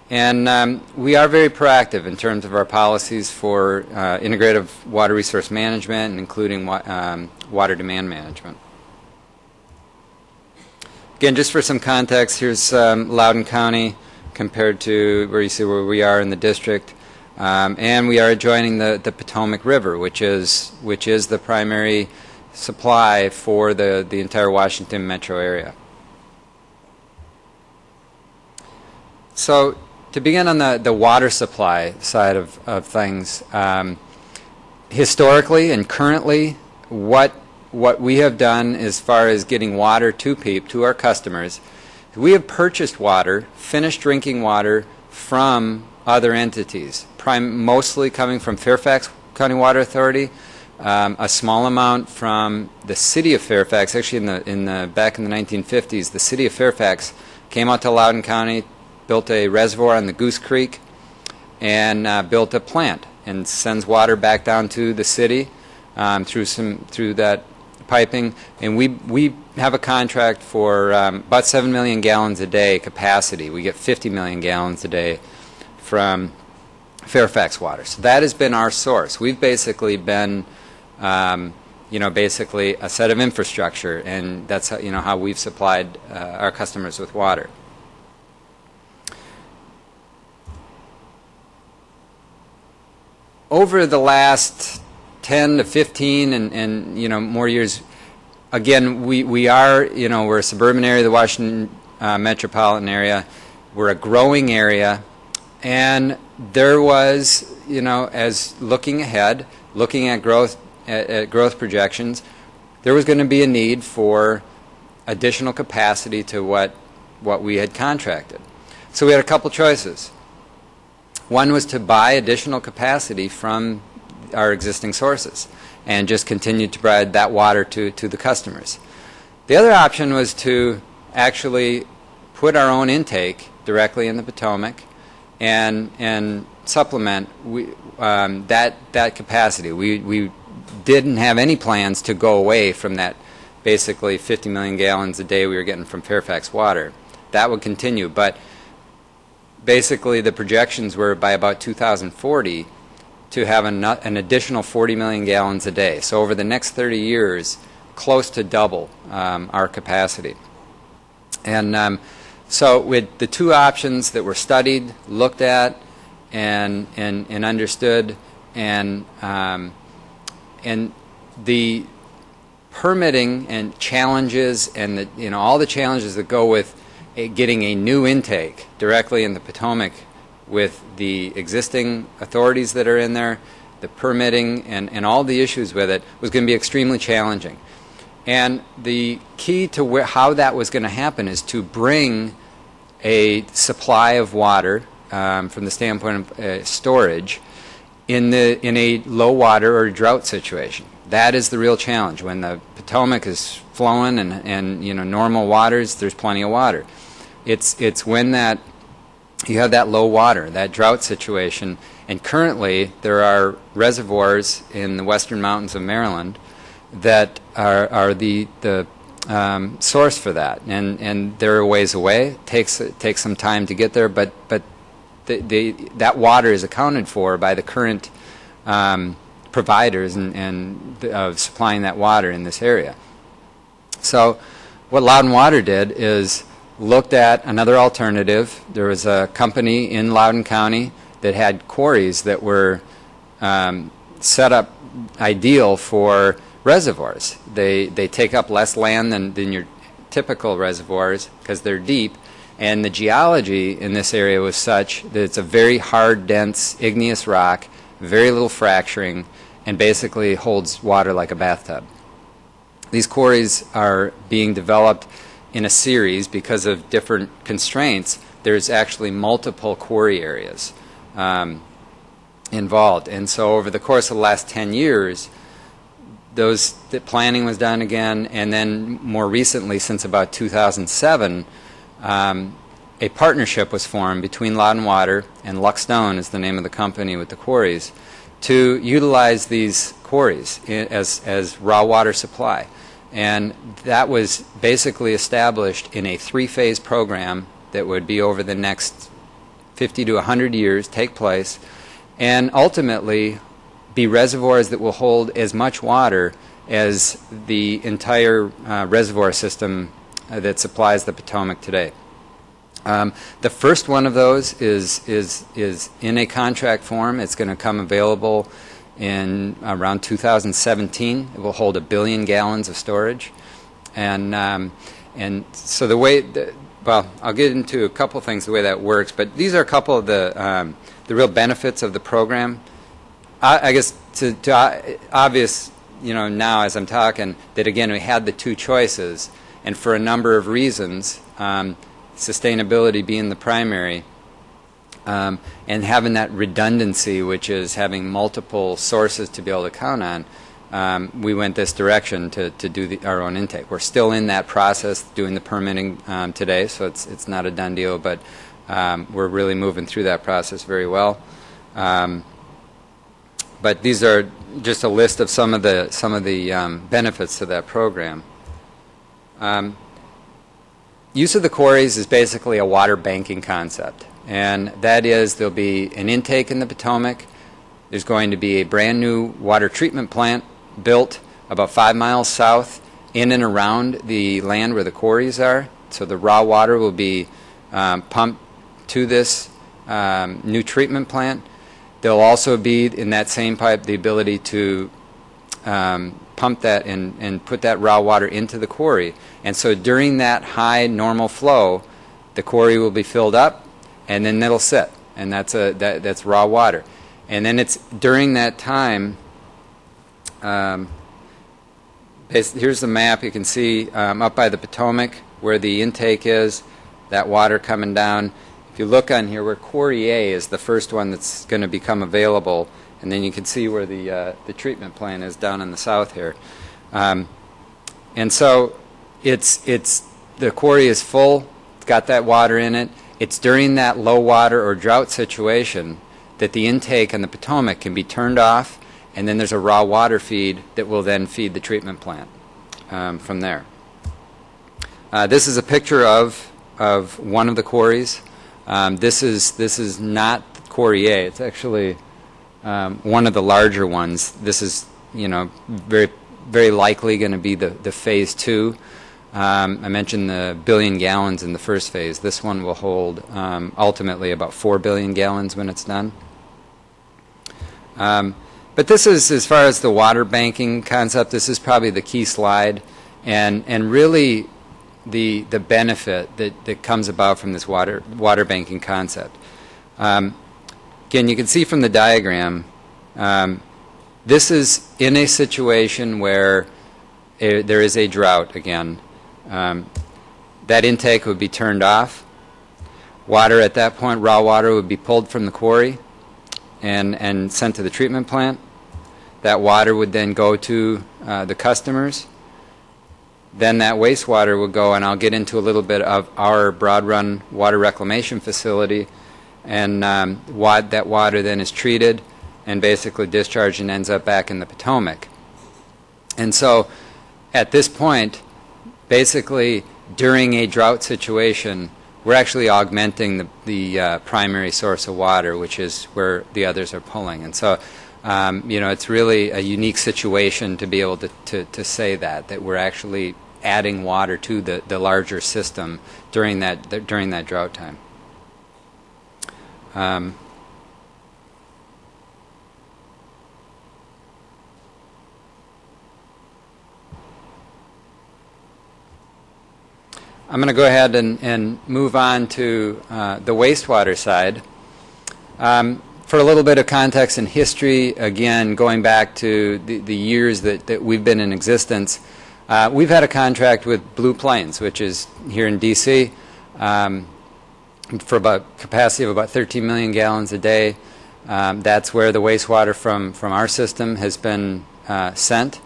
And we are very proactive in terms of our policies for integrative water resource management, including water demand management. Again, just for some context, here's Loudoun County compared to where you see where we are in the district. And we are adjoining the Potomac River, which is the primary supply for the entire Washington metro area. So to begin on the water supply side of things, historically and currently, what we have done as far as getting water to our customers, we have purchased water, finished drinking water, from other entities, mostly coming from Fairfax County Water Authority, a small amount from the city of Fairfax. Actually, back in the 1950s, the city of Fairfax came out to Loudoun County, built a reservoir on the Goose Creek, and built a plant and sends water back down to the city through that piping. And we have a contract for about 7 million gallons a day capacity. We get 50 million gallons a day from Fairfax Water. So that has been our source. We've basically been, basically a set of infrastructure, and that's how we've supplied our customers with water. Over the last 10 to 15 and more years, again, we are, we're a suburban area, the Washington metropolitan area. We're a growing area, and there was, as looking ahead, looking at growth projections, there was going to be a need for additional capacity to what we had contracted. So we had a couple choices. One was to buy additional capacity from our existing sources and just continue to provide that water to the customers. The other option was to actually put our own intake directly in the Potomac and supplement that capacity. We didn't have any plans to go away from that basically 50 million gallons a day we were getting from Fairfax Water. That would continue, but basically the projections were by about 2040 to have an additional 40 million gallons a day. So over the next 30 years, close to double our capacity. And so with the two options that were studied, looked at, and understood, and the permitting and challenges and all the challenges that go with getting a new intake directly in the Potomac with the existing authorities that are in there, the permitting and all the issues with it was going to be extremely challenging. And the key to how that was going to happen is to bring a supply of water from the standpoint of storage in a low water or drought situation. That is the real challenge. When the Potomac is flowing and normal waters, there's plenty of water. It's when that you have that low water, that drought situation, and currently there are reservoirs in the western mountains of Maryland that are the source for that, and they're a ways away. It takes some time to get there, but that water is accounted for by the current providers and of supplying that water in this area. So what Loudoun Water did is looked at another alternative. There was a company in Loudoun County that had quarries that were set up ideal for reservoirs. They take up less land than your typical reservoirs because they're deep, and the geology in this area was such that it's a very hard, dense, igneous rock, very little fracturing, and basically holds water like a bathtub. These quarries are being developed in a series because of different constraints. There's actually multiple quarry areas involved, and so over the course of the last 10 years, the planning was done again, and then more recently, since about 2007, a partnership was formed between Loudoun Water and Luckstone is the name of the company with the quarries, to utilize these quarries as raw water supply. And that was basically established in a 3-phase program that would be over the next 50 to 100 years, take place, and ultimately be reservoirs that will hold as much water as the entire reservoir system that supplies the Potomac today. The first one of those is in a contract form. It's going to come available in around 2017. It will hold 1 billion gallons of storage, and so the way well, I'll get into a couple things the way that works, but these are a couple of the real benefits of the program. I guess to obvious, now as I'm talking, that again we had the two choices, and for a number of reasons, sustainability being the primary, and having that redundancy, which is having multiple sources to be able to count on. We went this direction to do our own intake. We're still in that process, doing the permitting today, so it's not a done deal, but we're really moving through that process very well. But these are just a list of some of the benefits to that program. Use of the quarries is basically a water banking concept, and that is there'll be an intake in the Potomac. There's going to be a brand new water treatment plant built about 5 miles south in and around the land where the quarries are. So the raw water will be pumped to this new treatment plant. There'll also be in that same pipe the ability to pump that and put that raw water into the quarry. And so during that high normal flow, the quarry will be filled up, and then it'll sit, and that's raw water. And then it's during that time. Here's the map. You can see up by the Potomac where the intake is, that water coming down. If you look on here where Quarry A is the first one that's going to become available, and then you can see where the treatment plant is down in the south here. And so it's the quarry is full, it's got that water in it. It's during that low water or drought situation that the intake on the Potomac can be turned off, and then there's a raw water feed that will then feed the treatment plant from there. This is a picture of one of the quarries. This is not Quarry A. It's actually one of the larger ones. This is very very likely going to be the phase 2. I mentioned the 1 billion gallons in the first phase. This one will hold ultimately about 4 billion gallons when it's done. But this is, as far as the water banking concept, this is probably the key slide, and really the benefit that comes about from this water banking concept. Again, you can see from the diagram, this is in a situation where there is a drought again. That intake would be turned off. Water at that point, raw water, would be pulled from the quarry and sent to the treatment plant. That water would then go to the customers. Then that wastewater would go, and I'll get into a little bit of our Broad Run water reclamation facility, and that water then is treated and basically discharged and ends up back in the Potomac. And so at this point, basically during a drought situation, we're actually augmenting the primary source of water, which is where the others are pulling. And so it's really a unique situation to be able to say that we're actually adding water to the larger system during that drought time. I'm going to go ahead and move on to the wastewater side. For a little bit of context and history, again, going back to the years that we've been in existence, we've had a contract with Blue Plains, which is here in D.C., for about capacity of about 13 million gallons a day. That's where the wastewater from our system has been sent.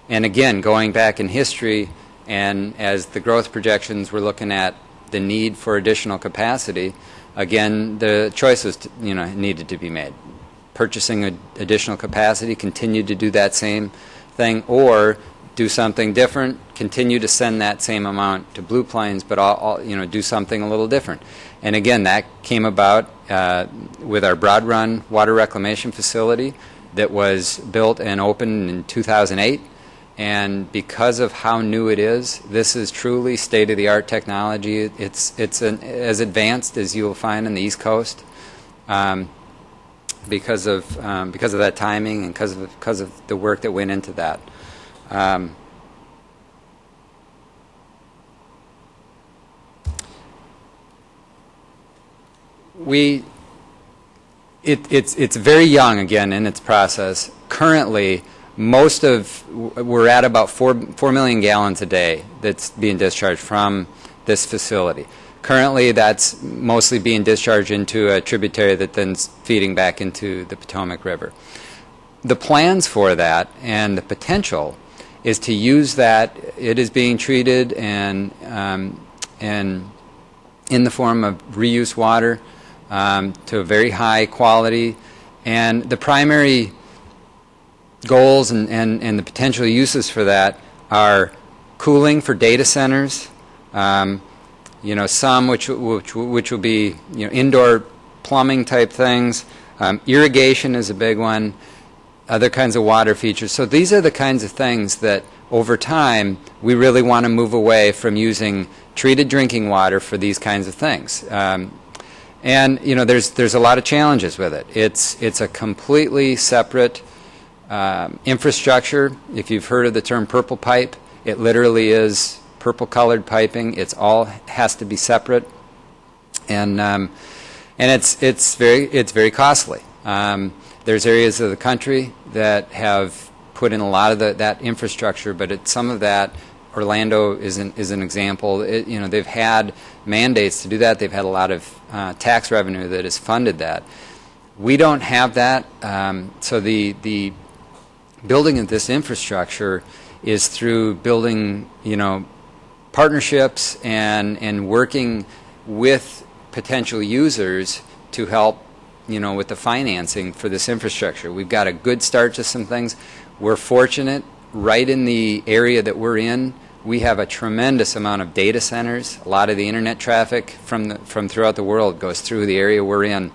And again, going back in history, and as the growth projections were looking at the need for additional capacity, again, the choices needed to be made. Purchasing additional capacity, continue to do that same thing, or do something different, continue to send that same amount to Blue Plains, but do something a little different. And again, that came about with our Broad Run water reclamation facility that was built and opened in 2008. And because of how new it is, this is truly state-of-the-art technology. It's as advanced as you'll find on the East Coast, because of that timing and because of the work that went into that. it's very young again in its process. Currently, we're at about 4 million gallons a day that's being discharged from this facility. Currently, that's mostly being discharged into a tributary that then's feeding back into the Potomac River. The plans for that and the potential is to use that. It is being treated and in the form of reuse water to a very high quality, and the primary goals and the potential uses for that are cooling for data centers, some which will be indoor plumbing type things. Irrigation is a big one. Other kinds of water features. So these are the kinds of things that over time we really want to move away from using treated drinking water for these kinds of things. And there's a lot of challenges with it. It's a completely separate infrastructure. If you've heard of the term purple pipe, it literally is purple colored piping. It's all has to be separate, and it's very costly. There's areas of the country that have put in a lot of that infrastructure, but some of that, Orlando is an example. They've had mandates to do that. They've had a lot of tax revenue that has funded that. We don't have that, so the building of this infrastructure is through building, partnerships and working with potential users to help, with the financing for this infrastructure. We've got a good start to some things. We're fortunate, right in the area that we're in, we have a tremendous amount of data centers. A lot of the internet traffic from throughout the world goes through the area we're in,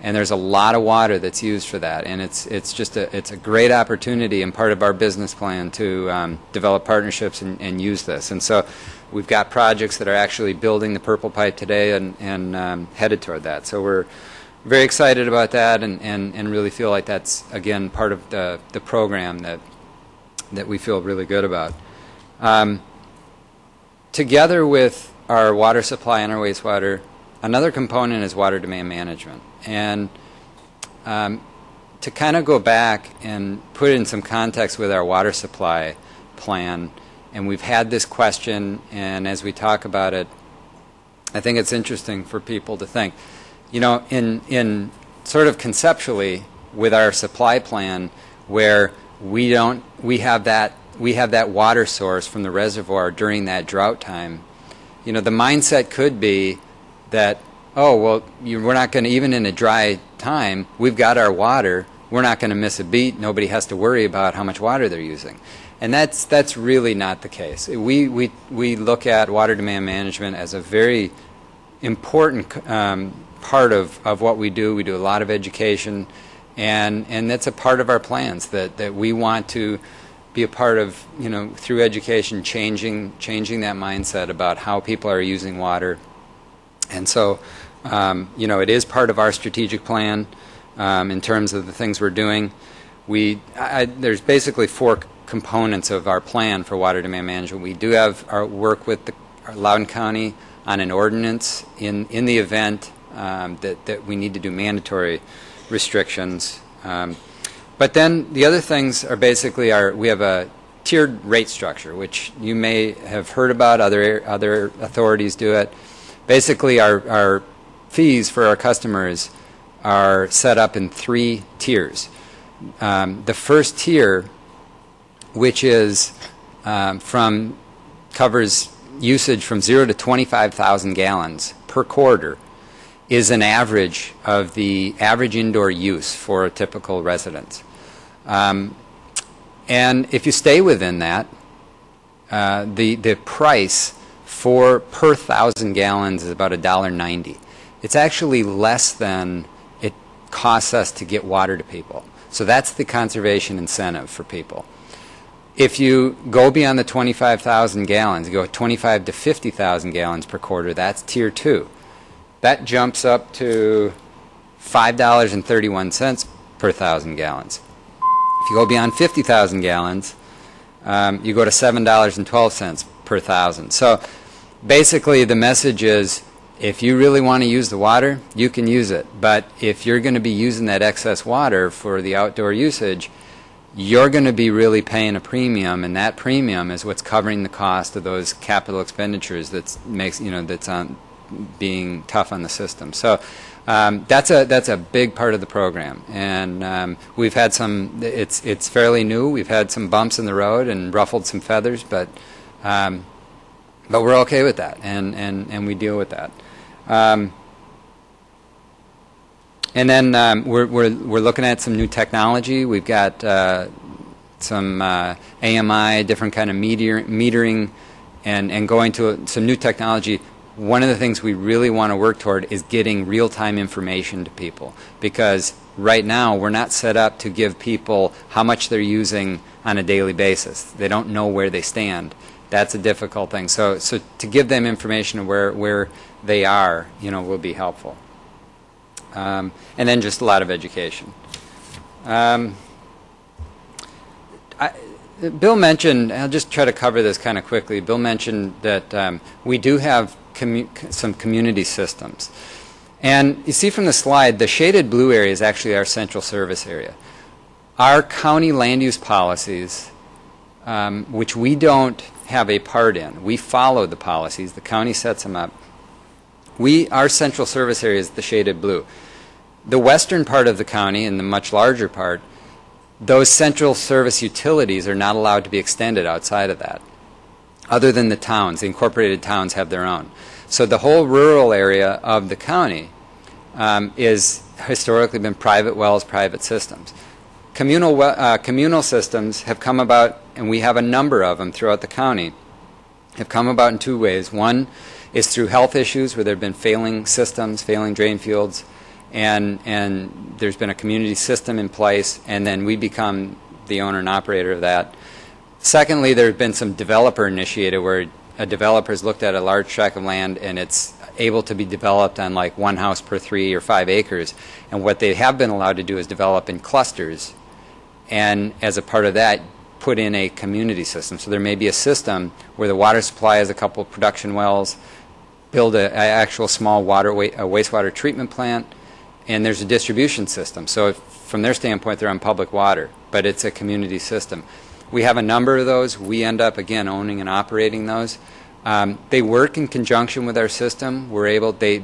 and there's a lot of water that's used for that. And it's a great opportunity and part of our business plan to develop partnerships and use this. And so we've got projects that are actually building the purple pipe today and headed toward that. So we're very excited about that and really feel like that's, again, part of the program that we feel really good about. Together with our water supply and our wastewater, another component is water demand management. And to kind of go back and put it in some context with our water supply plan, and we've had this question, and as we talk about it, I think it's interesting for people to think. In sort of conceptually with our supply plan, where we have that water source from the reservoir during that drought time, the mindset could be that, we're not going to, even in a dry time, we've got our water, we're not going to miss a beat, nobody has to worry about how much water they're using. And that's really not the case. We look at water demand management as a very important part of what we do. We do a lot of education, and that's a part of our plans that we want to be a part of, through education, changing that mindset about how people are using water. And so, it is part of our strategic plan in terms of the things we're doing. There's basically 4 components of our plan for water demand management. We do have our work with our Loudoun County on an ordinance in the event that we need to do mandatory restrictions. But then the other things are basically we have a tiered rate structure, which you may have heard about. Other authorities do it. Basically, our fees for our customers are set up in 3 tiers. The first tier, which is covers usage from 0 to 25,000 gallons per quarter, is an average of the average indoor use for a typical residence. And if you stay within that, the price per 1,000 gallons is about $1.90. It's actually less than it costs us to get water to people. So that's the conservation incentive for people. If you go beyond the 25,000 gallons, you go 25 to 50,000 gallons per quarter, that's tier 2. That jumps up to $5.31 per 1,000 gallons. If you go beyond 50,000 gallons, you go to $7.12 per 1,000. So basically the message is if you really want to use the water, you can use it. But if you're going to be using that excess water for the outdoor usage, you're going to be really paying a premium, and that premium is what's covering the cost of those capital expenditures that's on being tough on the system. So that's a big part of the program, and we've had some. It's fairly new. We've had some bumps in the road and ruffled some feathers, but we're okay with that, and we deal with that. And then we're looking at some new technology. We've got some AMI, different kind of metering, and going to some new technology. One of the things we really want to work toward is getting real-time information to people, because right now we're not set up to give people how much they're using on a daily basis. They don't know where they stand. That's a difficult thing. So to give them information of where they are, will be helpful. And then just a lot of education. Bill mentioned, I'll just try to cover this kind of quickly. Bill mentioned that we do have some community systems. And you see from the slide, the shaded blue area is actually our central service area. Our county land use policies, which we don't have a part in, we follow the policies, the county sets them up. Our central service area is the shaded blue. The western part of the county and the much larger part, those central service utilities are not allowed to be extended outside of that. Other than the towns, the incorporated towns have their own. So the whole rural area of the county is historically been private wells, private systems. Communal systems have come about, and we have a number of them throughout the county, have come about in two ways. One is through health issues where there have been failing systems, failing drain fields, and there's been a community system in place, and then we become the owner and operator of that. Secondly, there have been some developer initiated where a developer has looked at a large tract of land and it's able to be developed on like one house per 3 or 5 acres, and what they have been allowed to do is develop in clusters, and as a part of that put in a community system. So there may be a system where the water supply has a couple of production wells, build an actual small wastewater treatment plant, and there's a distribution system. So from their standpoint, they're on public water, but it's a community system. We have a number of those. We end up, again, owning and operating those. They work in conjunction with our system. We're able, they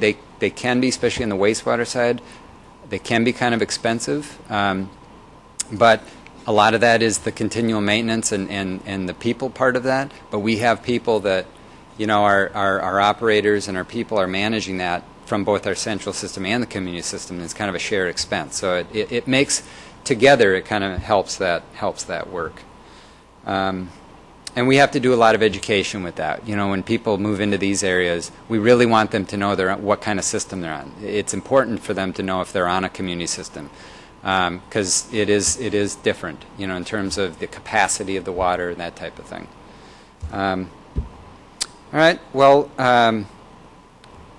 can be, especially on the wastewater side, they can be kind of expensive, but a lot of that is the continual maintenance and the people part of that. But we have people that, our operators and our people are managing that from both our central system and the community system. It's kind of a shared expense. So it makes, together, it kind of helps that work. And we have to do a lot of education with that. When people move into these areas, we really want them to know what kind of system they're on. It's important for them to know if they're on a community system, because it is different, in terms of the capacity of the water and that type of thing. All right, well,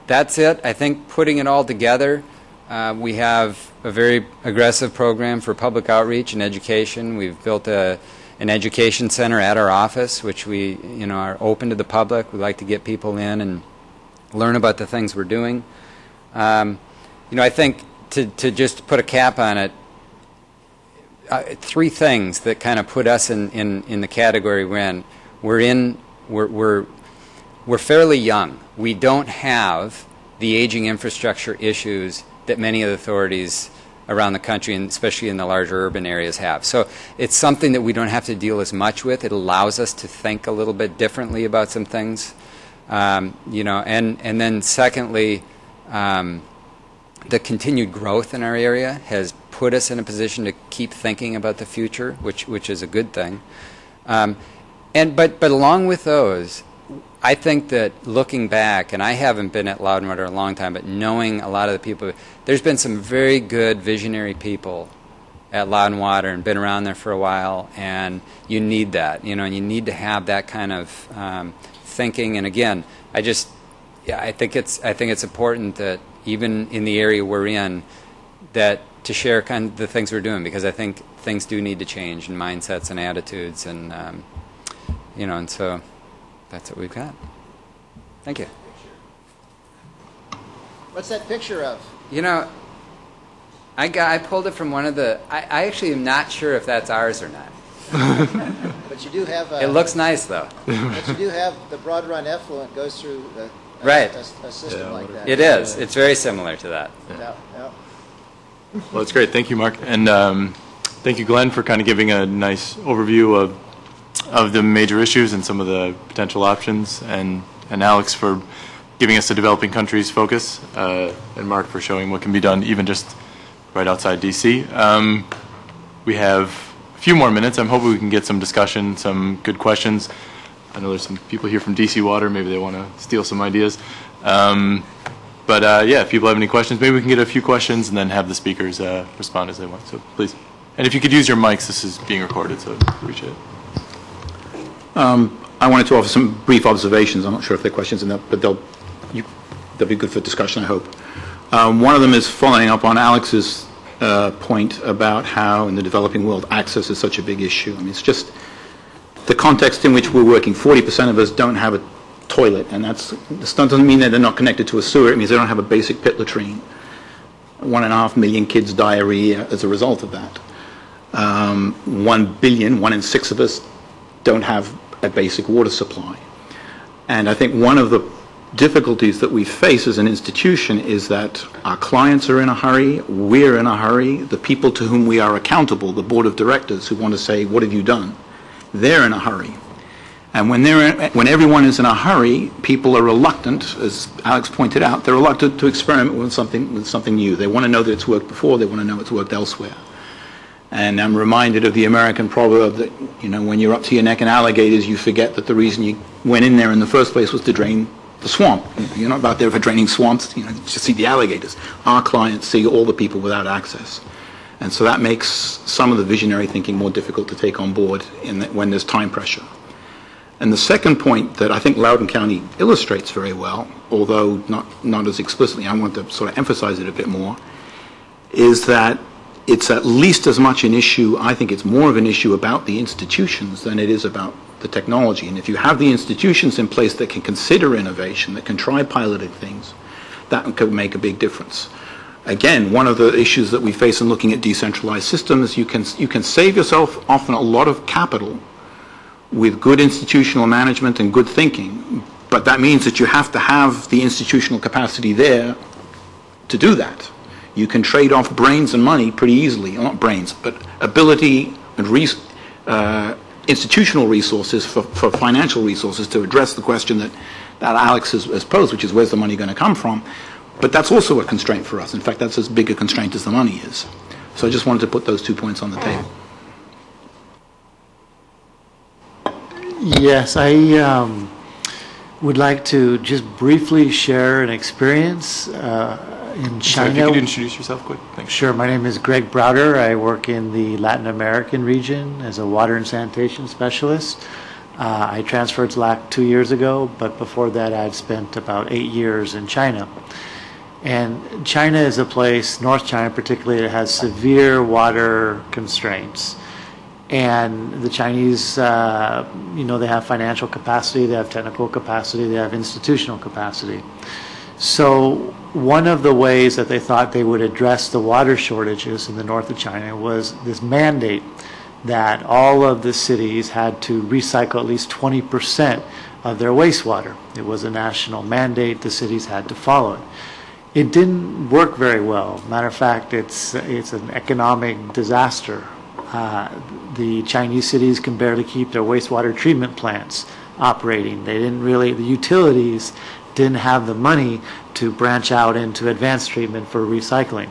that's it. I think putting it all together, we have a very aggressive program for public outreach and education. We've built an education center at our office, which we are open to the public. We like to get people in and learn about the things we're doing. I think to just put a cap on it, 3 things that kind of put us in the category we're in. We're fairly young. We don't have the aging infrastructure issues that many of the authorities around the country, and especially in the larger urban areas, have. So it's something that we don't have to deal as much with. It allows us to think a little bit differently about some things. And then secondly, the continued growth in our area has put us in a position to keep thinking about the future, which is a good thing. But along with those, I think that looking back, and I haven't been at Loudoun Water a long time, but knowing a lot of the people, there's been some very good visionary people at Loudoun Water and been around there for a while, and you need that, and you need to have that kind of thinking. And again, I think it's important that even in the area we're in, that to share kind of the things we're doing, because I think things do need to change in mindsets and attitudes, and and so that's what we've got. Thank you. What's that picture of? You know, I pulled it from one of the. I actually am not sure if that's ours or not. But you do have. It looks nice though. But you do have the broad run effluent goes through Right. a system like that. It is. It's very similar to that. Yeah, yeah. Well, that's great. Thank you, Mark. And thank you, Glenn, for kind of giving a nice overview of the major issues and some of the potential options, and Alex for giving us the developing countries focus, and Mark for showing what can be done even just right outside D.C. We have a few more minutes. I'm hoping we can get some discussion, some good questions. I know there's some people here from DC Water. Maybe they want to steal some ideas. But yeah, if people have any questions, maybe we can get a few questions and then have the speakers respond as they want. So please. And if you could use your mics, this is being recorded, so appreciate it. I wanted to offer some brief observations. I'm not sure if there are questions in that, but they'll be good for discussion, I hope. One of them is following up on Alex's point about how in the developing world access is such a big issue. I mean, it's just the context in which we're working. 40% of us don't have a toilet, and this doesn't mean that they're not connected to a sewer. It means they don't have a basic pit latrine. 1.5 million kids diarrhea as a result of that. 1 billion, 1 in 6 of us, don't have a basic water supply. And I think one of the difficulties that we face as an institution is that our clients are in a hurry, we're in a hurry, the people to whom we are accountable, the board of directors who want to say, what have you done? They're in a hurry. And when everyone is in a hurry, people are reluctant, as Alex pointed out, they're reluctant to experiment with something new. They want to know that it's worked before, they want to know it's worked elsewhere. And I'm reminded of the American proverb that, you know, when you're up to your neck in alligators, you forget that the reason you went in there in the first place was to drain the swamp. You're not out there for draining swamps, you know, just see the alligators. Our clients see all the people without access. And so that makes some of the visionary thinking more difficult to take on board when there's time pressure. And the second point that I think Loudoun County illustrates very well, although not as explicitly, I want to sort of emphasize it a bit more, is that it's at least as much an issue, I think it's more of an issue about the institutions than it is about the technology. And if you have the institutions in place that can consider innovation, that can try piloting things, that could make a big difference. Again, one of the issues that we face in looking at decentralized systems, you can save yourself often a lot of capital with good institutional management and good thinking, but that means that you have to have the institutional capacity there to do that. You can trade off brains and money pretty easily, not brains, but ability and institutional resources for financial resources to address the question that Alex has posed, which is where's the money going to come from? But that's also a constraint for us. In fact, that's as big a constraint as the money is. So I just wanted to put those 2 points on the table. Yes, I would like to just briefly share an experience in China. Sorry, if you could introduce yourself quick. Thanks. Sure. My name is Greg Browder. I work in the Latin American region as a water and sanitation specialist. I transferred to LAC 2 years ago, but before that I'd spent about 8 years in China. And China is a place, North China particularly, that has severe water constraints. And the Chinese, they have financial capacity, they have technical capacity, they have institutional capacity. So one of the ways that they thought they would address the water shortages in the north of China was this mandate that all of the cities had to recycle at least 20% of their wastewater. It was a national mandate, the cities had to follow it. It didn't work very well. Matter of fact, it's an economic disaster. The Chinese cities can barely keep their wastewater treatment plants operating. The utilities didn't have the money to branch out into advanced treatment for recycling.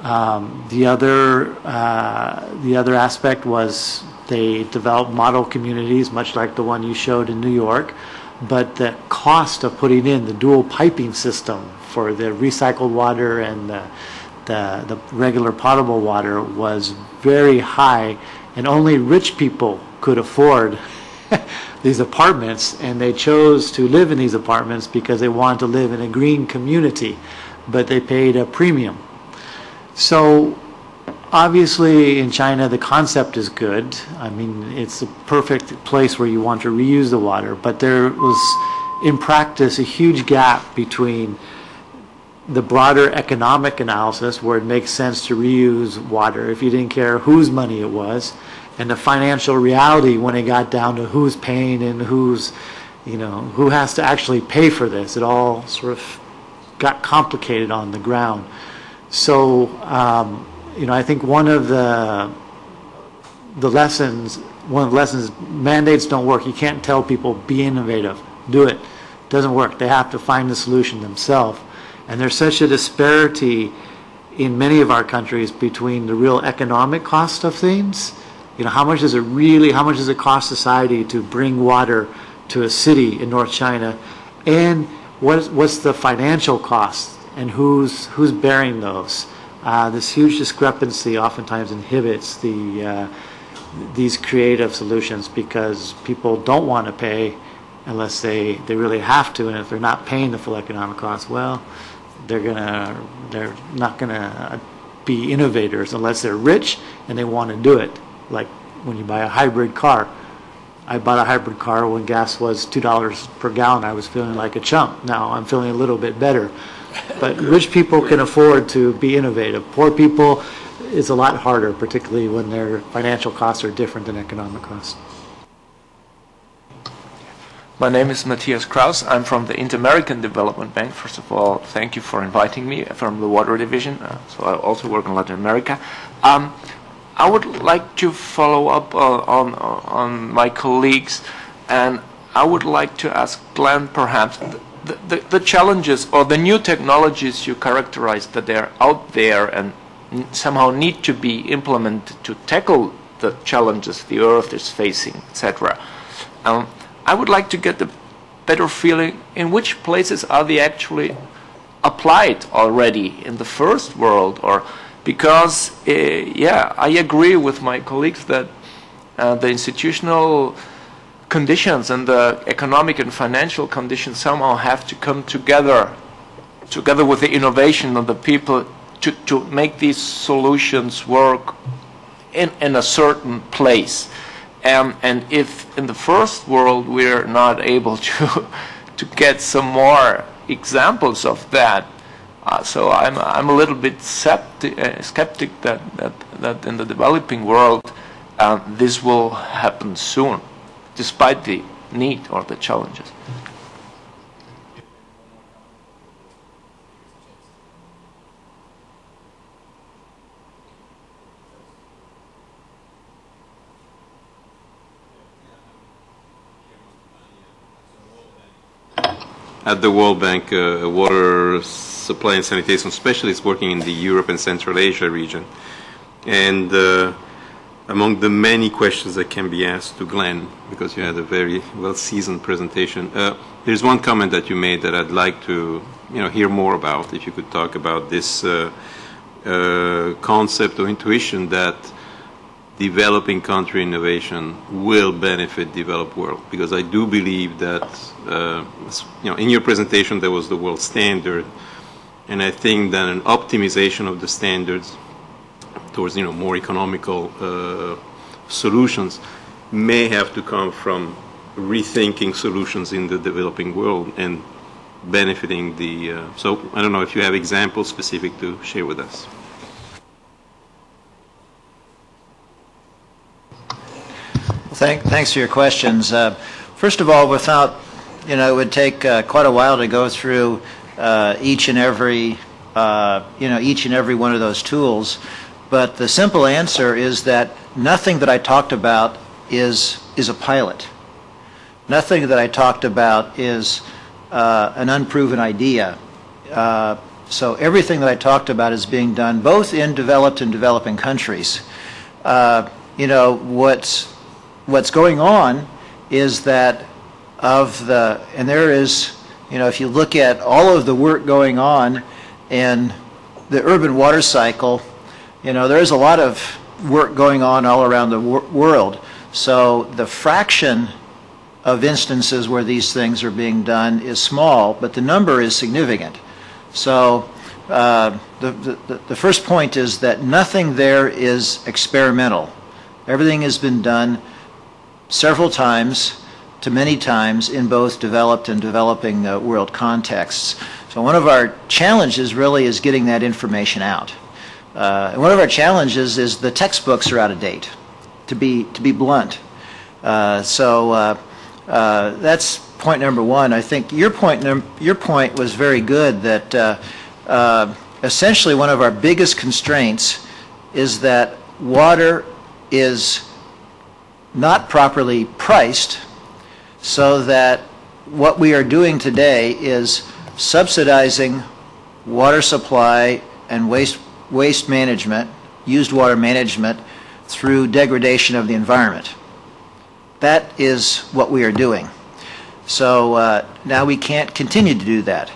The other aspect was they developed model communities, much like the one you showed in New York, but the cost of putting in the dual piping system for the recycled water and the regular potable water was very high, and only rich people could afford these apartments, and they chose to live in these apartments because they wanted to live in a green community, but they paid a premium. So obviously in China the concept is good. I mean, it's a perfect place where you want to reuse the water, but there was in practice a huge gap between the broader economic analysis where it makes sense to reuse water if you didn't care whose money it was, and the financial reality when it got down to who's paying and who's, you know, who has to actually pay for this. It all sort of got complicated on the ground. So, you know, I think one of the lessons, mandates don't work. You can't tell people, be innovative, do it. It doesn't work. They have to find the solution themselves. And there's such a disparity in many of our countries between the real economic cost of things. You know, how much does it cost society to bring water to a city in North China, and what's the financial cost, and who's bearing those? This huge discrepancy oftentimes inhibits these creative solutions because people don't want to pay unless they really have to, and if they're not paying the full economic cost, well, they're not gonna be innovators unless they're rich and they want to do it. Like when you buy a hybrid car. I bought a hybrid car when gas was $2 per gallon. I was feeling like a chump. Now I'm feeling a little bit better. But rich people can afford to be innovative. Poor people, it's a lot harder, particularly when their financial costs are different than economic costs. My name is Matthias Kraus. I'm from the Inter-American Development Bank. First of all, thank you for inviting me from the Water Division. So I also work in Latin America. I would like to follow up on my colleagues, and I would like to ask Glen perhaps the challenges or the new technologies you characterized that they're out there and somehow need to be implemented to tackle the challenges the Earth is facing, etc. I would like to get a better feeling in which places are they actually applied already in the first world, or because, yeah, I agree with my colleagues that the institutional conditions and the economic and financial conditions somehow have to come together with the innovation of the people to make these solutions work in a certain place. And if in the first world we're not able to get some more examples of that, so I'm a little bit skeptic that in the developing world this will happen soon, despite the need or the challenges. At the World Bank, a water supply and sanitation specialist working in the Europe and Central Asia region. And among the many questions that can be asked to Glen, because you had a very well-seasoned presentation, there's one comment that you made that I'd like to hear more about. If you could talk about this concept or intuition that developing country innovation will benefit developed world, because I do believe that in your presentation there was the world standard, and I think that an optimization of the standards towards more economical solutions may have to come from rethinking solutions in the developing world and benefiting the so I don't know if you have examples specific to share with us. Thanks for your questions. First of all, it would take quite a while to go through each and every one of those tools. But the simple answer is that nothing that I talked about is a pilot. Nothing that I talked about is an unproven idea. So everything that I talked about is being done both in developed and developing countries. What's going on is that if you look at all of the work going on in the urban water cycle, there is a lot of work going on all around the world. So the fraction of instances where these things are being done is small, but the number is significant. So the first point is that nothing there is experimental. Everything has been done several times to many times in both developed and developing world contexts. So one of our challenges really is getting that information out. And one of our challenges is the textbooks are out of date, to be blunt. That's point number one. I think your point was very good, that essentially one of our biggest constraints is that water is not properly priced, so that what we are doing today is subsidizing water supply and waste management, used water management, through degradation of the environment. That is what we are doing. So now we can't continue to do that.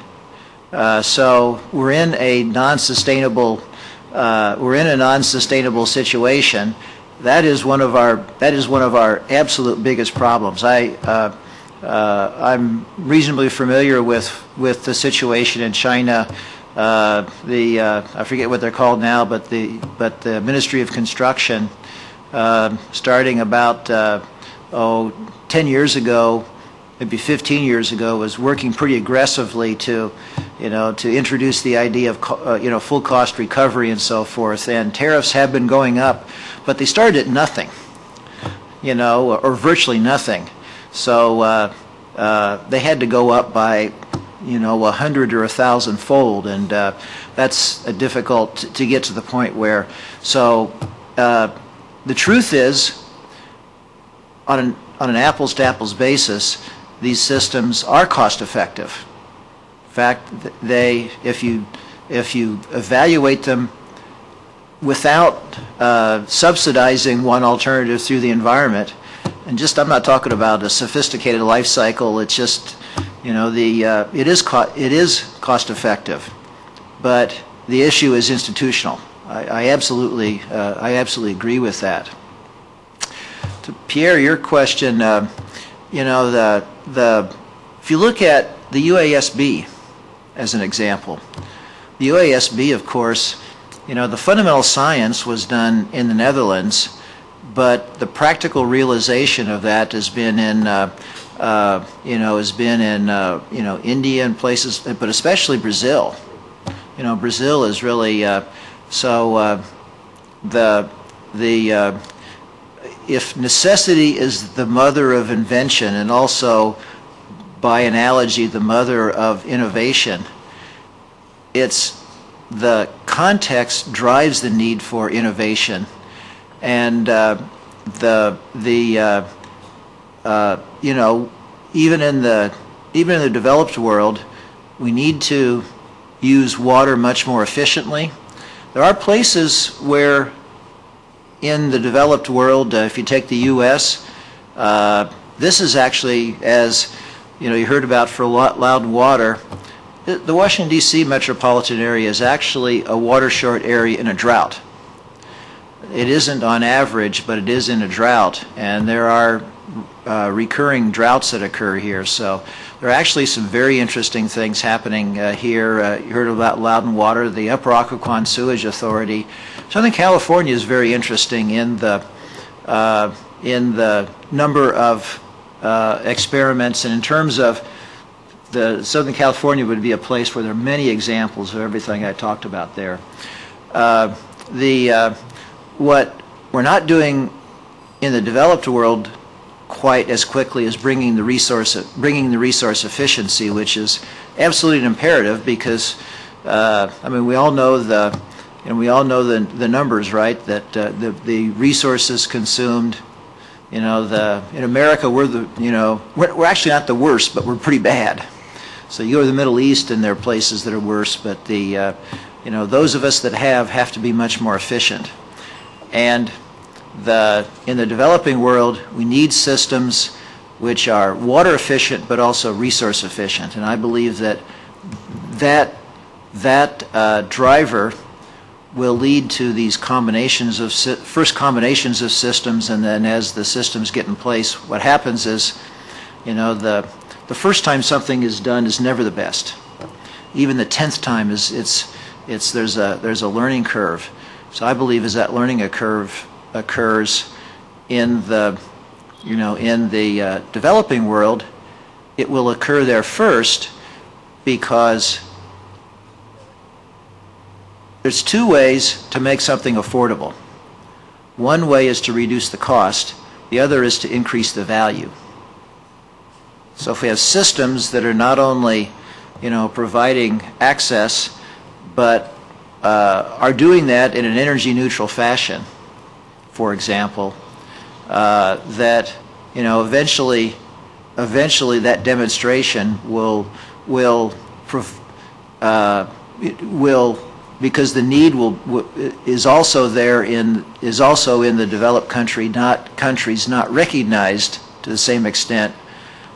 So we're in a non-sustainable situation. That is one of our absolute biggest problems. I'm reasonably familiar with the situation in China. I forget what they're called now, but the Ministry of Construction, starting about 10 years ago, maybe 15 years ago, was working pretty aggressively to introduce the idea of full cost recovery and so forth. And tariffs have been going up, but they started at nothing, or virtually nothing. So they had to go up by 100 or 1,000-fold, and that's difficult to get to the point where. So the truth is, on an apples-to-apples basis, these systems are cost-effective. In fact, if you evaluate them without subsidizing one alternative through the environment, and I'm not talking about a sophisticated life cycle. It's just, it is cost-effective, but the issue is institutional. I absolutely agree with that. To Pierre, your question, if you look at the UASB as an example, the UASB, of course, the fundamental science was done in the Netherlands, but the practical realization of that has been in India and places, but especially Brazil. Brazil is really if necessity is the mother of invention, and also by analogy the mother of innovation, it's the context drives the need for innovation. And even in the developed world, we need to use water much more efficiently. There are places where, in the developed world, if you take the U.S., this is actually, as you heard about for Loudoun Water, the Washington, D.C. metropolitan area is actually a water short area in a drought. It isn't on average, but it is in a drought, and there are recurring droughts that occur here. So there are actually some very interesting things happening here. You heard about Loudoun Water, the Upper Occoquan Sewage Authority. Southern California is very interesting in the number of experiments, and in terms of Southern California would be a place where there are many examples of everything I talked about there. What we're not doing in the developed world quite as quickly as bringing the resource efficiency, which is absolutely an imperative, because we all know the numbers, right? That the resources consumed. In America, we're actually not the worst, but we're pretty bad. So you go to the Middle East, and there are places that are worse, but those of us that have to be much more efficient. And in the developing world, we need systems which are water efficient but also resource efficient. And I believe that driver will lead to these combinations of combinations of systems, and then as the systems get in place, what happens is, the first time something is done is never the best. Even the 10th time there's a learning curve. So I believe as that learning curve occurs in the developing world, it will occur there first, because there's two ways to make something affordable. One way is to reduce the cost. The other is to increase the value. So if we have systems that are not only, providing access, but are doing that in an energy neutral fashion, for example, that eventually that demonstration will because the need is also in the developed countries not recognized to the same extent.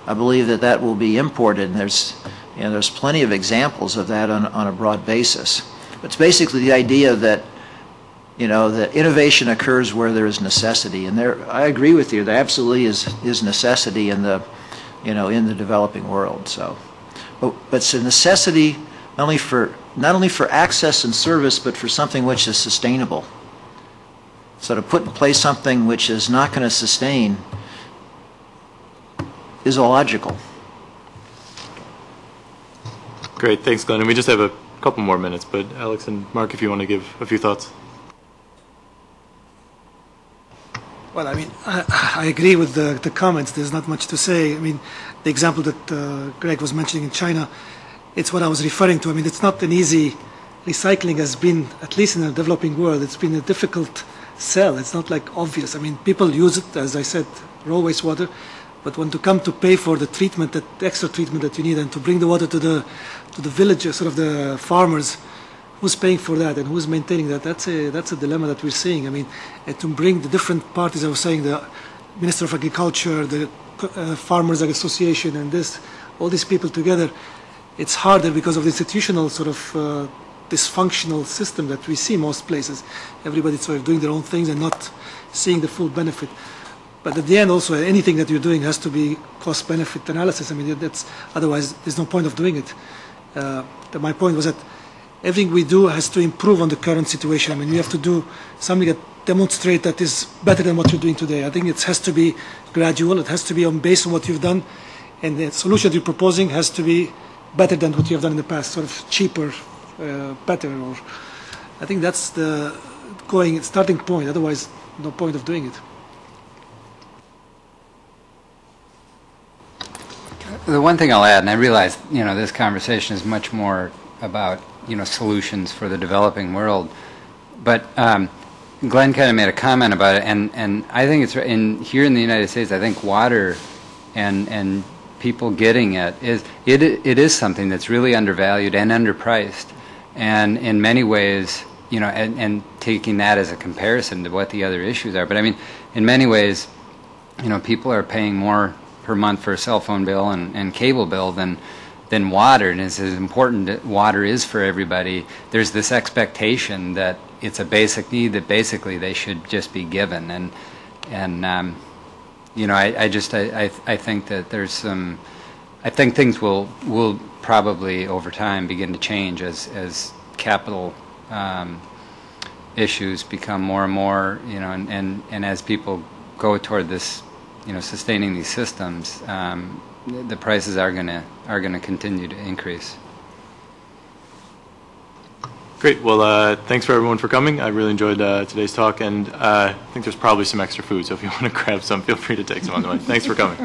I believe that will be imported, and there's plenty of examples of that on a broad basis. But it's basically the idea that that innovation occurs where there is necessity, and I agree with you. There absolutely is necessity in the in the developing world. So, but it's a necessity not only for access and service, but for something which is sustainable. So to put in place something which is not going to sustain is illogical. Great, thanks, Glenn. And we just have a couple more minutes, but Alex and Mark, if you want to give a few thoughts. Well, I mean, I agree with the comments. There's not much to say. I mean, the example that Greg was mentioning in China, it's what I was referring to. I mean, it's not an easy, recycling has been, at least in the developing world, it's been a difficult sell. It's not like obvious. I mean, people use it, as I said, raw wastewater, but when to come to pay for the treatment, that extra treatment that you need, and to bring the water to the villagers, sort of the farmers, who's paying for that and who's maintaining that? That's a dilemma that we're seeing. I mean, to bring the different parties, I was saying, the Minister of Agriculture, the Farmers Association, and all these people together, it's harder because of the institutional sort of dysfunctional system that we see most places. Everybody's sort of doing their own things and not seeing the full benefit. But at the end, also, anything that you're doing has to be cost-benefit analysis. I mean, otherwise, there's no point of doing it. My point was that everything we do has to improve on the current situation. I mean, we have to do something that demonstrates that is better than what you're doing today. I think it has to be gradual. It has to be based on what you've done, and the solution that you're proposing has to be better than what you have done in the past, sort of cheaper, better. Or I think that's the starting point. Otherwise, no point of doing it. The one thing I'll add, and I realize, this conversation is much more about, solutions for the developing world, but Glenn kind of made a comment about it, and I think it's here in the United States, I think water and people getting it is something that's really undervalued and underpriced, and in many ways, and taking that as a comparison to what the other issues are. But I mean, in many ways, people are paying more per month for a cell phone bill and cable bill than water, and as important that water is for everybody, there's this expectation that it's a basic need that basically they should just be given, and I think that there's some, I think things will probably over time begin to change as capital issues become more and more, and as people go toward this, sustaining these systems, the prices are gonna continue to increase. Great. Well, thanks for everyone for coming. I really enjoyed today's talk, and I think there's probably some extra food, so if you want to grab some, feel free to take some on the way. Thanks for coming.